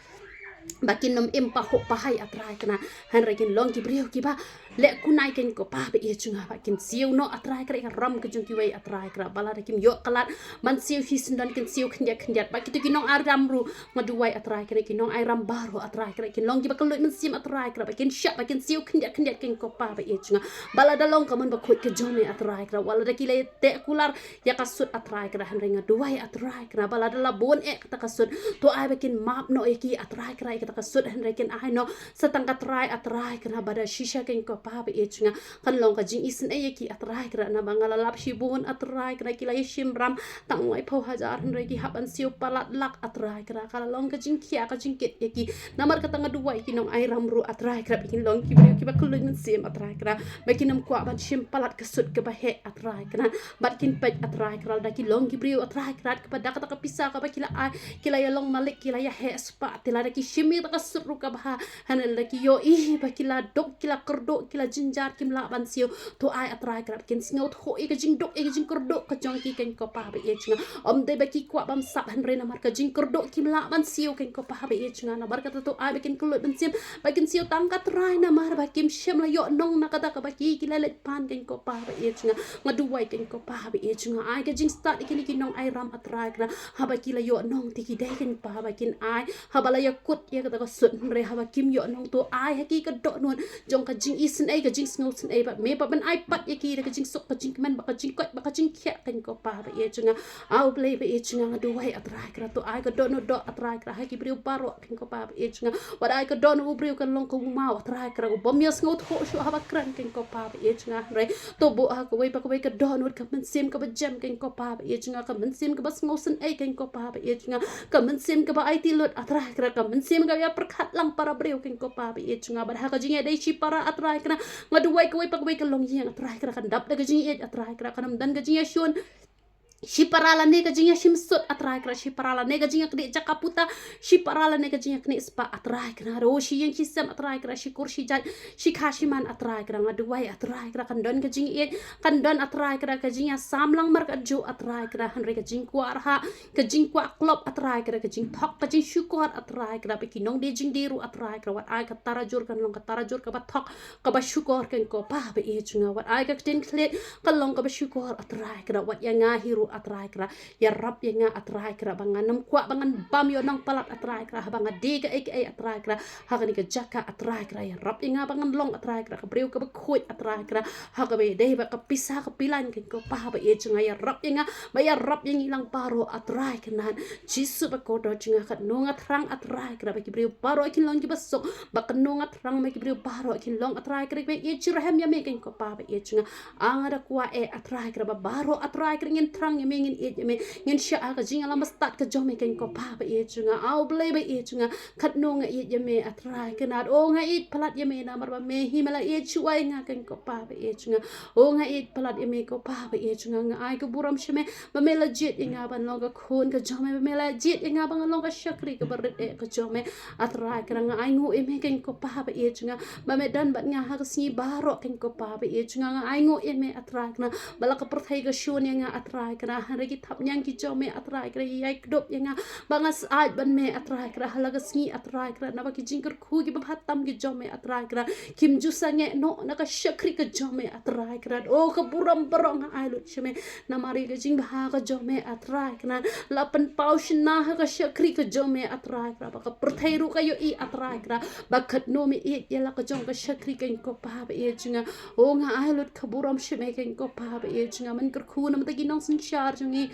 bakin nom em pa ho pa hai atrai kana han rekin long ki brio ki ba le kunai ken ko pa be e chunga bakin siu no atrai kra ram ke jung ki wei atrai kra bala rekim yo kalat man siu hisindan ken siu khndiat ba kitu kinong aram ru maduwai atrai kra kinong ai ram baro atrai kra kin long ki ba kaloi man sim atrai kra bakin sha bakin siu khndiat ken ko pa be e chunga bala da long ka man ba khoi ke jome atrai kra wala da ki le te kular ya kasut atrai kra han renga duwai atrai kra bala da la bon e ta kasut to ai bakin map no e ki atrai kra ka kasut han rekin ai no satang atrai kra bada shisha ken ko pa be e chunga kan long ka jing isin e ki atrai kra na bangala lap shi bon atrai kra ki lai shim ram tang wai pho hajar han reki haban siu palat lak atrai kra kala long ka jing khia ka jing ket e ki namar ka tanga duwai ki nong ai ram ru atrai kra bikin long ki brio ki ba kulun min sim atrai kra bakin nam kwa ban shim palat kasut ke ba he atrai kra batkin pej atrai kra da ki long ki brio atrai kra ka pada ka pisa ka ba kila ai kila ya long malik kila ya he spa tila da ki shimi ta kasut ru ka ba hanel da ki yo i ba kila dok kila kerdo kila jinjar kim la ban siu to ai atrai kra kin sngot ho e ka jing dok e ka jing kerdo ka jong ki ken ko pa ba e chinga om de ba ki kwa bam sap han re na mar ka jing kerdo kim la ban siu ken ko pa ba e chinga na bar ka to ai ba ken kulut ban sim ba ken siu tang ka trai na mar ba kim shem la yo nong na ka da ka ba ki kila let pan ken ko pa ba e chinga ngadu wai ken ko pa ba e chinga ai ka jing start ki ki nong ai ram atrai kra ha ba kila yo nong ti ki de ken pa ba kin ai ha ba la ya kut ya ka ta sut re ha ba kim yo nong to ai ha ki ka do non jong ka jing isin ai ka jing sngo sin ai ba me ba ban ai pat ya ki ka jing sok ka jing man ba ka jing kot ba ka jing khia ken ko pa ba e chinga au play ba e chinga ngadu wai atrai kra to ai ka do no do atrai kra ha ki brio paro ken ko pa ba e chinga wa ai ka do no brio ka long ko ma atrai kra ko bom ya sngo tho shu ha ba kran ken ko pa ba e chinga re to bo ha ko wai pa ko wai ka do no ka man sim ka ba jam ken ko pa ba e chinga ka man sim ka ba sngo sin ai ken ko pa ba e chinga ka man sim ka ba ai ti lot atrai kra ka man sim ka ya perkhat lang para brio ken ko pa ba e chinga ba ha ka jing dai chi para atrai kra ngadu wai ko wai pa ko wai ka long jing atrai kra kan dap da ka jing e atrai kra kanam dan ka jing shon Shiparala nega jinga shimsut atrai kra shiparala nega jinga kne jakaputa shiparala nega jinga kne spa atrai kra ro shi yang shisam atrai kra shi kursi jat shi khashiman atrai kra ngaduai atrai kra kandon ka jing e kandon atrai kra ka jinga samlang mar ka jo atrai kra han re ka jing kwa arha ka jing kwa klop atrai kra ka jing thok ka jing shukor atrai kra be kinong de jing deru atrai kra wat ai ka tarajur kan long ka tarajur ka ba thok ka ba shukor kan ko pa be e chunga wat ai ka tin klet ka long ka ba shukor atrai kra wat yang nga hiru atrai kra ya rap ya nga atrai kra bangan nam kwa bangan bam yo nang palat atrai kra banga de ka ai atrai kra ha ka ni ka jaka atrai kra ya rap ya nga bangan long atrai kra ka breu ka ba khoi atrai kra ha ka be de ba ka pisa ka pilan ken ko pa ba e chunga ya rap ya nga ba ya rap yang ilang paro atrai kanan jisu ba ko do chunga ka nonga thrang atrai kra ba ki breu paro kin long ki ba sok ba ka nonga thrang ma ki breu paro kin long atrai kra be e chirahem ya me ken ko pa ba e chunga anga da kwa e atrai kra ba baro atrai kra ngin thrang ya me ngin e me ngin sha ka jinga la mastat ka jome ken ko pa ba e chunga au ble ba e chunga khat nonga e ya me atrai kanat o nga e palat ya me na mar ba me himala e chuai nga ken ko pa ba e chunga o nga e palat ya me ko pa ba e chunga nga ai ko buram shme ba me la jit nga ban long ka khon ka jome ba me la jit nga ban long ka shakri ka barit e ka jome atrai kra nga ai ngu e me ken ko pa ba e chunga ba me dan bat nga ha ka si baro ken ko pa ba e chunga nga ai ngu e me atrai kra bala ka perthai ka shon nga atrai kra ha ki thap nyang ki jome atrai kra yai kdop nga bangas ai ban me atrai kra hala ka si atrai kra na ba ki jingkar khu ki ba phatam ki jome atrai kra kim ju sange no na ka shakri ka jome atrai kra o ka buram barong ai lut shme na mari ka jing ba ka jome atrai kra lapan paush na ha ka shakri ka jome atrai kra ba ka perthai ru ka yo i atrai kra ba khat no me e ya la ka jong ka shakri ken ko pa ba e chinga o nga ai lut ka buram shme ken ko pa ba e chinga man kar khu na ma ta ki nong sin char jungi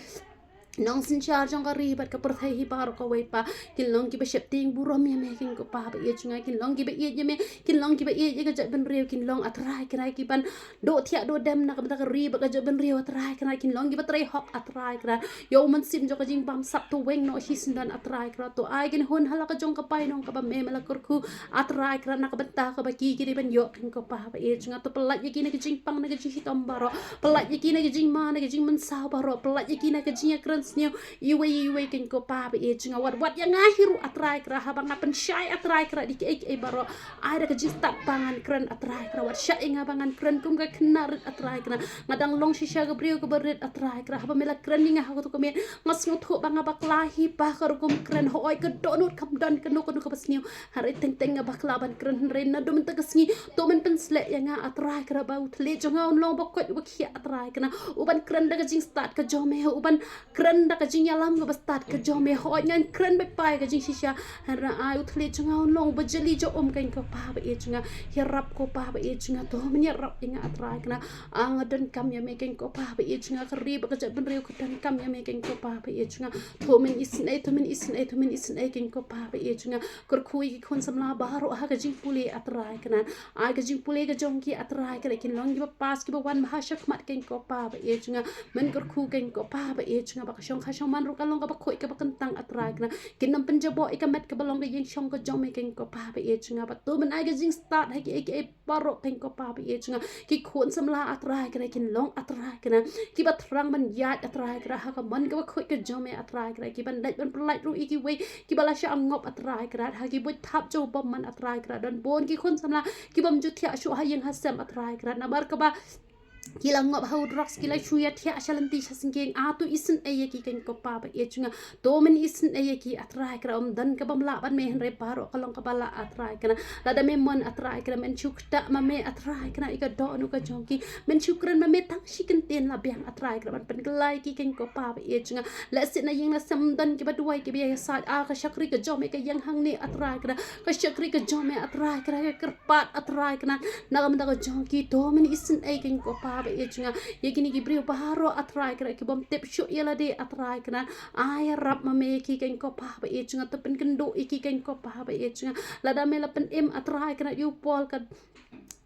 nong sin char jong ka ribat ka perthai hi par ko wei pa kin long ki ba shep ting burom ya me kin ko pa ba ye chunga kin long ki ba ye me kin long ki ba ye ka ja ben rew kin long atrai krai ki ban do thia do dem na ka ba ka ri ba ka ja ben rew atrai krai kin long ki ba trai hok atrai krai yo man sim jo ka jing bam sap to weng no hi sin dan atrai kra to ai kin hon hala ka jong ka pai nong ka ba me mala kur khu atrai kra na ka ba ta ka ba ki ki ban yo kin ko pa ba ye chunga to pelat ye ki na ka jing pang na ka jing hitom baro pelat ye ki na ka jing ma na ka jing man sa baro pelat ye ki na ka jing kran ban snew iwe ken ko pa ba e jinga wat yang ahiru atrai kra habang apen syai atrai kra di ke baro ada ke jistat pangan kren atrai kra wat syai nga bangan kren kum ga knar atrai kra ngadang long shisha ga brio ga berit atrai kra haba mela kren nga ha ko komen ngas ngutho banga baklahi pa kar kum kren hoy ke donut kam dan kenu ko ka basniu hari teng nga baklaban kren ren na dum ta kasni to men pen sle yang atrai kra ba utle jonga on long bakot wa khia atrai kna uban kren da ga jing start ka jome uban kren da ka jing yalam ga start ka jome hoy ngan kren be pai ka jing shisha hara ai utle jonga on long ba jeli jo kan ko pa ba e jonga hirap ko pa ba e jonga to men yarap yang atrai kna ang dan kam ya me ken ko pa ba e jonga kri ba ka jat ben reu ko dan kam ya me ken ko pa ba e jonga to men isne ken ko pa ba e jonga kor khui ki khon samla baharo ha ka jing pule atrai kna ai ka jing pule ka jong ki atrai ka kin long ki ba pas ki ba wan bahashak mat ken ko pa ba e jonga men kor khu ken ko pa ba e jonga ba ka shong kha shong man ru ka long ka ba khoi ka ba kentang atrai kna kin nam penjabo i ka met ka ba long ka yeng shong ka jong me ken ko pa ba e jonga ba to men ai ka jing start ha ki paro ken ko pa ba e jonga ki khon samla atrai ka kin long atrai kna ki ba thrang man yat atrai ka ha ka man ka ba khoi ka jong me atrai ka ki ban dai ban plai ru i ki we ki bala sha ngop atrai ka ha ki bo thap jo bom man atrai ka don bon ki khon samla ki bam ju thia shu ha yeng ha sam atrai ka na bar ka ba kila ngop how drugs kila chuya thia shalanti singeng atu isin ayeki ken ko pa ba e chunga to men isin ayeki atrai kra dan ka bam la ban me hen re paro kalong ka bala atrai kana la da me mon atrai kra men chukta ma me atrai kana ika do nu ka jongki men chukran ma me tang shiken ten la biang atrai kra ban pen glai ki ken ko pa ba e chunga la sin na yeng na sam dan ki ba duai ki bi sa a ka shakri ka jome ka yang hang ni atrai kra ka shakri ka jome atrai kra ka kerpat atrai kana na kam da ka jongki to men isin ay ken ko pa ba e chunga yekini ki brio baharo atrai kra ki bom tep shu yela de atrai kna ay rap ma me ki ken ko pa ba e chunga to pen kendo iki ken ko pa ba e chunga la da me la pen em atrai kna yu pol ka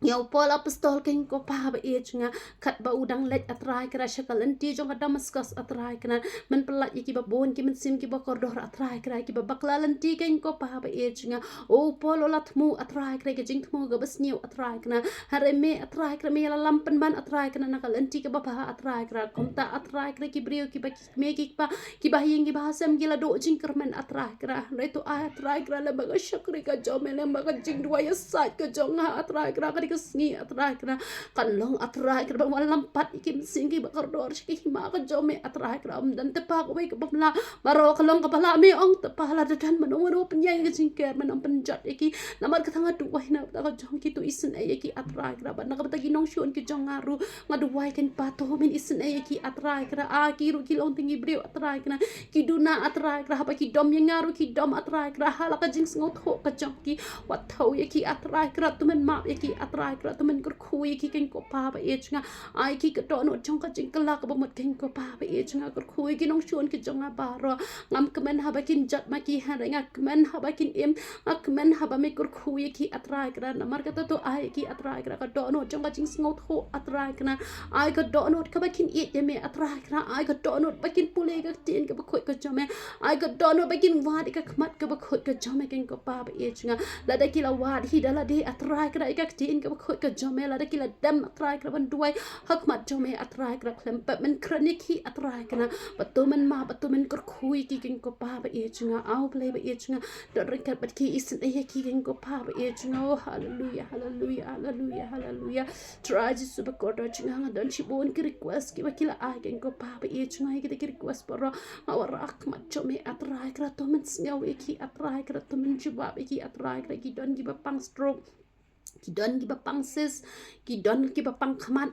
Yo pola pistol ken ko pa ba e chunga khat ba udang let atrai kra shakal anti jong ka damascus atrai kna men pala ki ba bon ki men sim ki ba kordor atrai kra ki ba bakla lanti ken ko pa ba e chunga o polo lat mu atrai kra ke jing thmu ga bas new atrai kna hare me atrai kra me la lampan ban atrai kna na kal anti ka ba pa atrai kra komta atrai kra ki brio ki ba me ki ba yeng ki ba sam ki la do jing kermen atrai kra re to atrai kra la ba shakri ka jom le ba ka jing dua ya sa ka jong ha atrai kra ka sngi atrai kra kan long atrai kra bang walam pat ikim singi bakar dor shiki hima ka jome atrai kra dan te pa ko ka bamla maro ka long ka pala me ong te pa la dan manong ro penyai ka jingker manong penjat iki namar ka thanga du wai na ka jong ki tu isin ai ki atrai kra ban ka tagi nong shon ki jong ngaru ngadu wai ken pa to men isin ai ki atrai kra a ki ru ki long tingi brio atrai kra ki duna atrai kra ha pa ki dom yang ngaru ki dom atrai kra hala ka jing sngot ho ka jong ki wat thau ye ki atrai kra tu men ma ye ki atrai kra tu men kur khui ki ken ko pa ba e chnga ai ki ka to no chong ka jing kala ka ba mot ken ko pa ba e chnga kur khui ki nong shon ki jong ba ro ngam kmen ha ba kin jat ma ki ha nga kmen ha ba kin em kmen ha ba me kur khui ki atrai kra na mar ka to ai ki atrai kra ka do no chong ka jing sngot ho atrai kna ai ka do no ka ba kin e ye me atrai kra ai ka do no ba kin pule ka tin ka ba khoi ka jome ai ka do no ba kin wa ka khmat ka ba khoi ka jome ken ko pa ba e chnga la da ki la wa hi da la de atrai kra ka tin ka khoi ka jome la da kila dam atrai kra ban duai hak mat jome atrai kra klem pa men kronik hi atrai kana patu men ma patu men kur khui ki ken ko pa ba e chnga au play ba e chnga do rikat bat ki isin e ki ken ko pa ba e chnga oh hallelujah hallelujah hallelujah hallelujah try just super god chnga don chi bon ki request ki ba kila a ken ko pa ba e chnga ki request poro awar ak mat jome atrai kra to men sngaw e ki atrai kra to men jibab e ki atrai kra ki don ki ba pang stroke ki don ki ba pang sis ki don ki ba pang khamat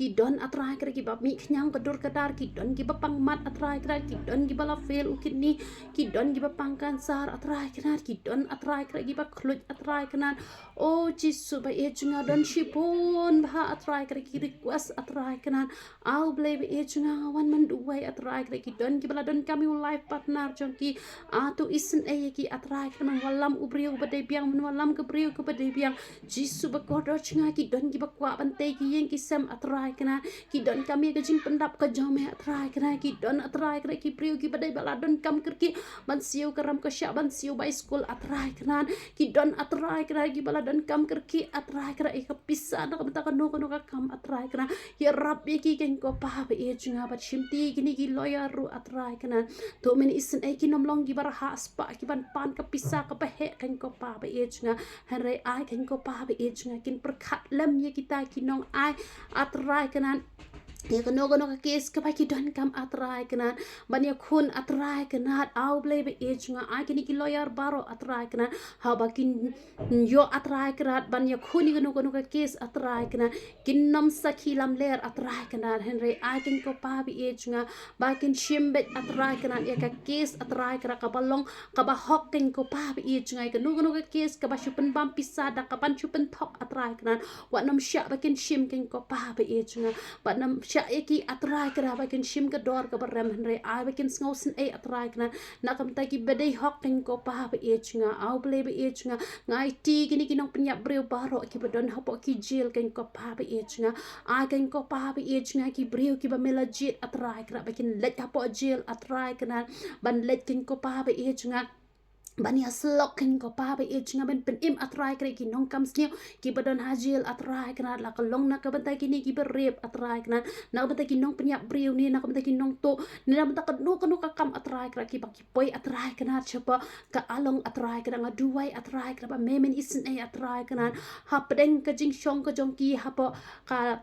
ki don atrai kra ki ba mi khnyang ka dur ka dar ki don ki ba pang mat atrai kra ki don ki ba la fail u kidney ki don ki ba pang cancer atrai kra ki don atrai kra ki ba khluj atrai kna o jisu ba e chunga don shipon ba atrai kra ki request atrai kna au ble ba e chunga wan man du wai atrai kra ki don ki ba don kami life partner jong ki atu isin e ki atrai kra man walam ubriu ba de biang man walam ka briu ka ba de biang jisu ba ko do chunga ki don ki ba kwa ban te ki yen ki sam atrai kena ki don kami ke jing pendap ke jome atrai kena ki don atrai kena ki priu ki badai baladon kam kerki ban siu karam ke syak ban siu bai school atrai kena ki don atrai kena ki baladon kam kerki atrai kena ke pisah nak bentak no kam atrai kena ya rab ki ken ko pa be e junga bat shimti gini ki lawyer ru atrai kena to men isen e ki nom long ki bar ha spa ki ban pan ke pisah ke pehe ken ko pa be e junga hare ai ken ko pa be e junga kin perkhat lem ye kita ki nong ai atrai kena ya keno ka kes ka ki don kam atrai kena banya khun atrai kena au ble be e junga ai kini ki lawyer baro atrai kena ha bakin yo atrai kena banya khun ni keno ka kes atrai kena kin nom sakhi lam ler atrai kena henry ai kin ko pa be e junga bakin shimbet atrai kena ya ka kes atrai kena ka balong ka ba hok kin ko pa be e junga keno ka kes ka ba chupen bam pisada ka ban chupen thok atrai kena wa nom sya bakin shim kin ko pa be e junga ba nam sya eki atrai kena bakin shim ka dor ka barem henry ai bakin sngosen e atrai kena nakam ta ki bedai hok kin ko pa be e junga au ble be e junga ngai ti kini kinong penyap breu baro ki bedon hapo ki jail kin ko pa be e junga ai kin ko pa be e junga ki breu ki ba melajit atrai kena bakin let hapo jail atrai kena ban let kin ko pa be e junga bania slok kin ko pa be e junga ben pen im atrai kre ki nong kam snio ki badon hajil atrai kena la kalong na ka bantai kini ki berep atrai kena na bantai ki nong penyap breu ni na ka bantai ki nong to ni na bantai kanu ka kam atrai kena ki baki poi atrai kena chapa ka along atrai kena ngaduai atrai kena ba memen isen e atrai kena ha pedeng ka jing shong ka jong ki ha po ka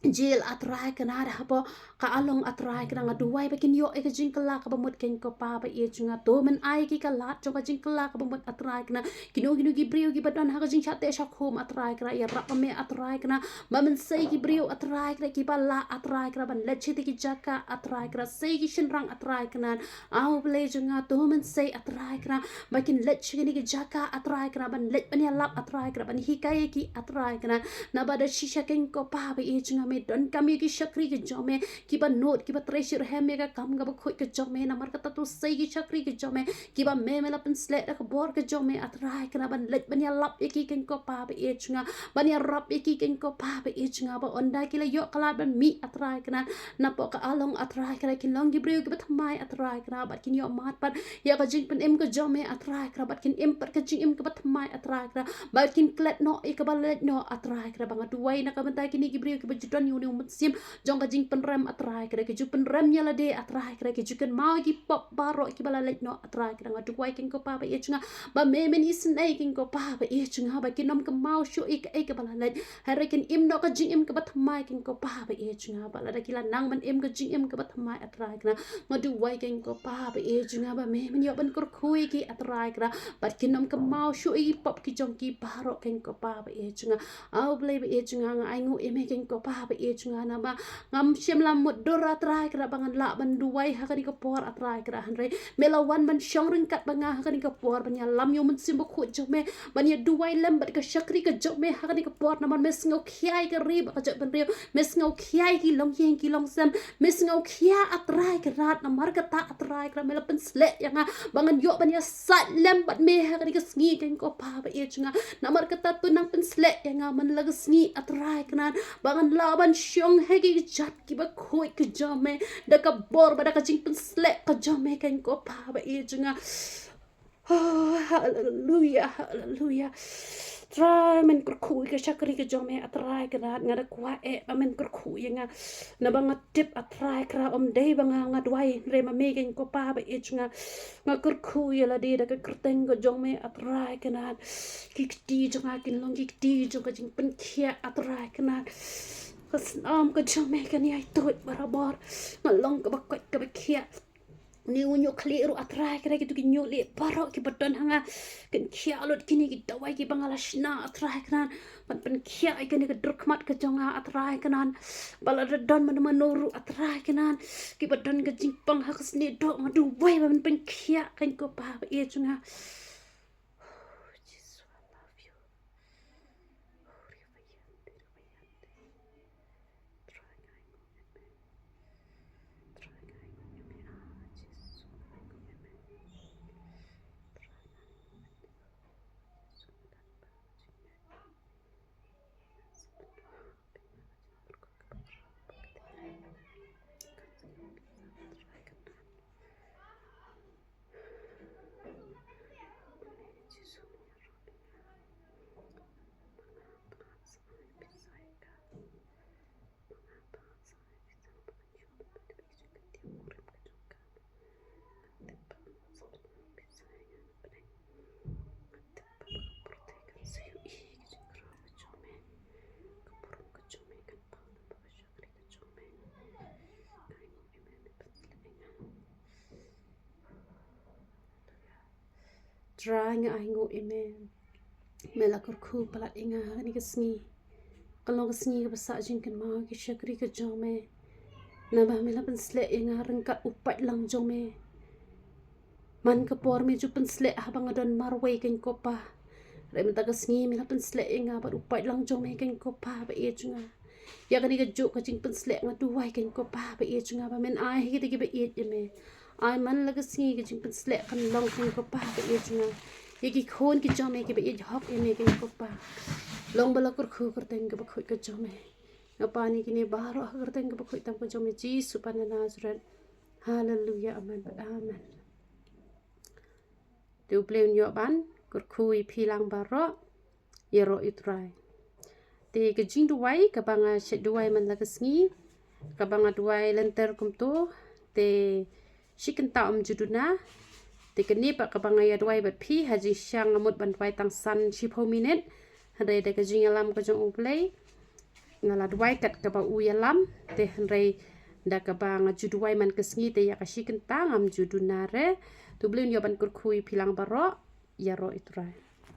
jail atrai kena ada apa ka along atrai kena ngaduai bakin yo e ka jingkala ka bamut ken ko pa ba e junga to men ai ki ka lat jo ka jingkala ka bamut atrai kena kino ki brio ki badan ha ka jing chate sha khom atrai kena ya rap me atrai kena ma men sei ki brio atrai kena ki ba la atrai kena ban let chiti ki jaka atrai kena sei ki shinrang atrai kena au ble junga to men sei atrai kena bakin let chini ki jaka atrai kena ban let ban ya lap atrai kena ban hikai ki atrai kena na bada shisha ken ko pa ba e junga me don kami ki shakri ki jome ki ba note ki ba treasure he me ka kam ga ba khoi ki jome na mar kata tu sei ki shakri ki jome ki ba me la pen slet ka bor ki jome atrai kana ban let ban ya lap ki ken ko pa ba e chunga ban ya rap ki ken ko pa ba e chunga ba onda ki la yo kala ban mi atrai kana na po ka along atrai kana kin long ki breu ki ba thamai atrai kana ba kin yo mat pat ya ka jing pen em ka jome atrai kana ba kin em pat ka jing em ka ba thamai atrai kana ba kin klet no e ka ba let no atrai kana ba ngaduai na ka bantai kini ki breu ki ba don yu mutsim jong ka jing penrem atrai kre ki ju penrem nya la de atrai kre ki ju ken mau ki pop baro ki bala let no atrai kre nga duai ken ko pa ba e chunga ba me men isen ai ken ko pa ba e chunga ba ki nom ka mau shu e ka bala let hare ken im no ka jing im ka ba thamai ken ko pa ba e chunga ba la da ki la nang man im ka jing im ka ba thamai atrai kre nga duai ken ko pa ba e chunga ba me men yo ban kur khui ki atrai kre ba ki nom ka mau shu e pop ki jong ki baro ken ko pa ba e chunga au ble ba e chunga nga ai ngu e me ken ko pa ba e chunga na ba ngam shem lam mut dor atrai kra bangan la ban duai ha kani ko por atrai kra hanre melawan ban shong ring kat banga ha kani ko por ban ya lam yo mun sim ko jo me ban ya duai lam bat ka shakri ka jo me ha kani ko por na man mes ngau khiai ka rib ka jo ban rib mes ngau khiai ki long yen ki long sam mes ngau khia atrai ka rat na mar ka ta atrai kra mela pen sle yang bangan yo ban ya sat lam bat me ha kani ka sngi kan ko pa ba e chunga na mar ka ta tu nang pen sle yang man lag sngi atrai kna bangan laban syong hegi jat ki ba khoi ki jame da ka bor ba da ka jing pen sle ka jame kan ko pa ba e junga hallelujah hallelujah try men kur khu ke shakri ke jome atrai kra ngada kwa e men kur khu nga na banga tip atrai kra dei banga ngadwai re ma me gen ko pa ba e chunga nga kur khu la de da ka krteng ko jome atrai kna ki ti junga kin long ki ti junga jing pen khia atrai kna kasnam ko jome kan ai tot barabar ngalong ka ba kwat ka ba khia ni unyo kleru atrai kra gitu ki nyole paro ki baton hanga ken khia lot kini ki dawai ki bangala shna atrai kran pan pen khia ai kani ka drukmat ka jonga atrai kanan bala don man manoru atrai kanan ki baton ka jingpang hakasni do ngadu wai ban pen khia kan ko pa e chunga dry nga ai ngo ime mela kurku palat inga ni kesngi kalau kesngi ke basa jing kan ma ki shakri ke jome na ba mela pen sle inga rengkat upat lang jome man ke por mi ju pen sle habang adon marway kan kopa re menta kesngi mela pen sle inga ba upat lang jome kan kopa ba e junga ya kan ke ju ka jing pen sle nga duwai kan kopa ba e junga ba men ai ki te ki ba e me ai man la kesngi ke jing pen sle kan long kan kopa ba e junga Yaki khôn ki chome ki ba i hok eme ki ko pa long bala kur khu kurteng ka ba khoi ka chome na pani ki ne baro kurteng ka ba khoi tam ka chome ji supana nazrat hallelujah amen amen tu pleun yo ban kur khui philang baro yero itrai te ke jing duai ka banga shet duai man la ka sngi ka banga duai lenter kum to te shikin ta juduna te keni pa ka banga ya duai bat phi haji shang amut ban duai tang san 10 minute hande de ka jing alam ka jong uplay ngala duai kat ka ba u yalam te hande da ka banga juduai man ka sngi te ya ka shikin ta ngam juduna re tu blin yo ban kur khui philang baro ya ro itrai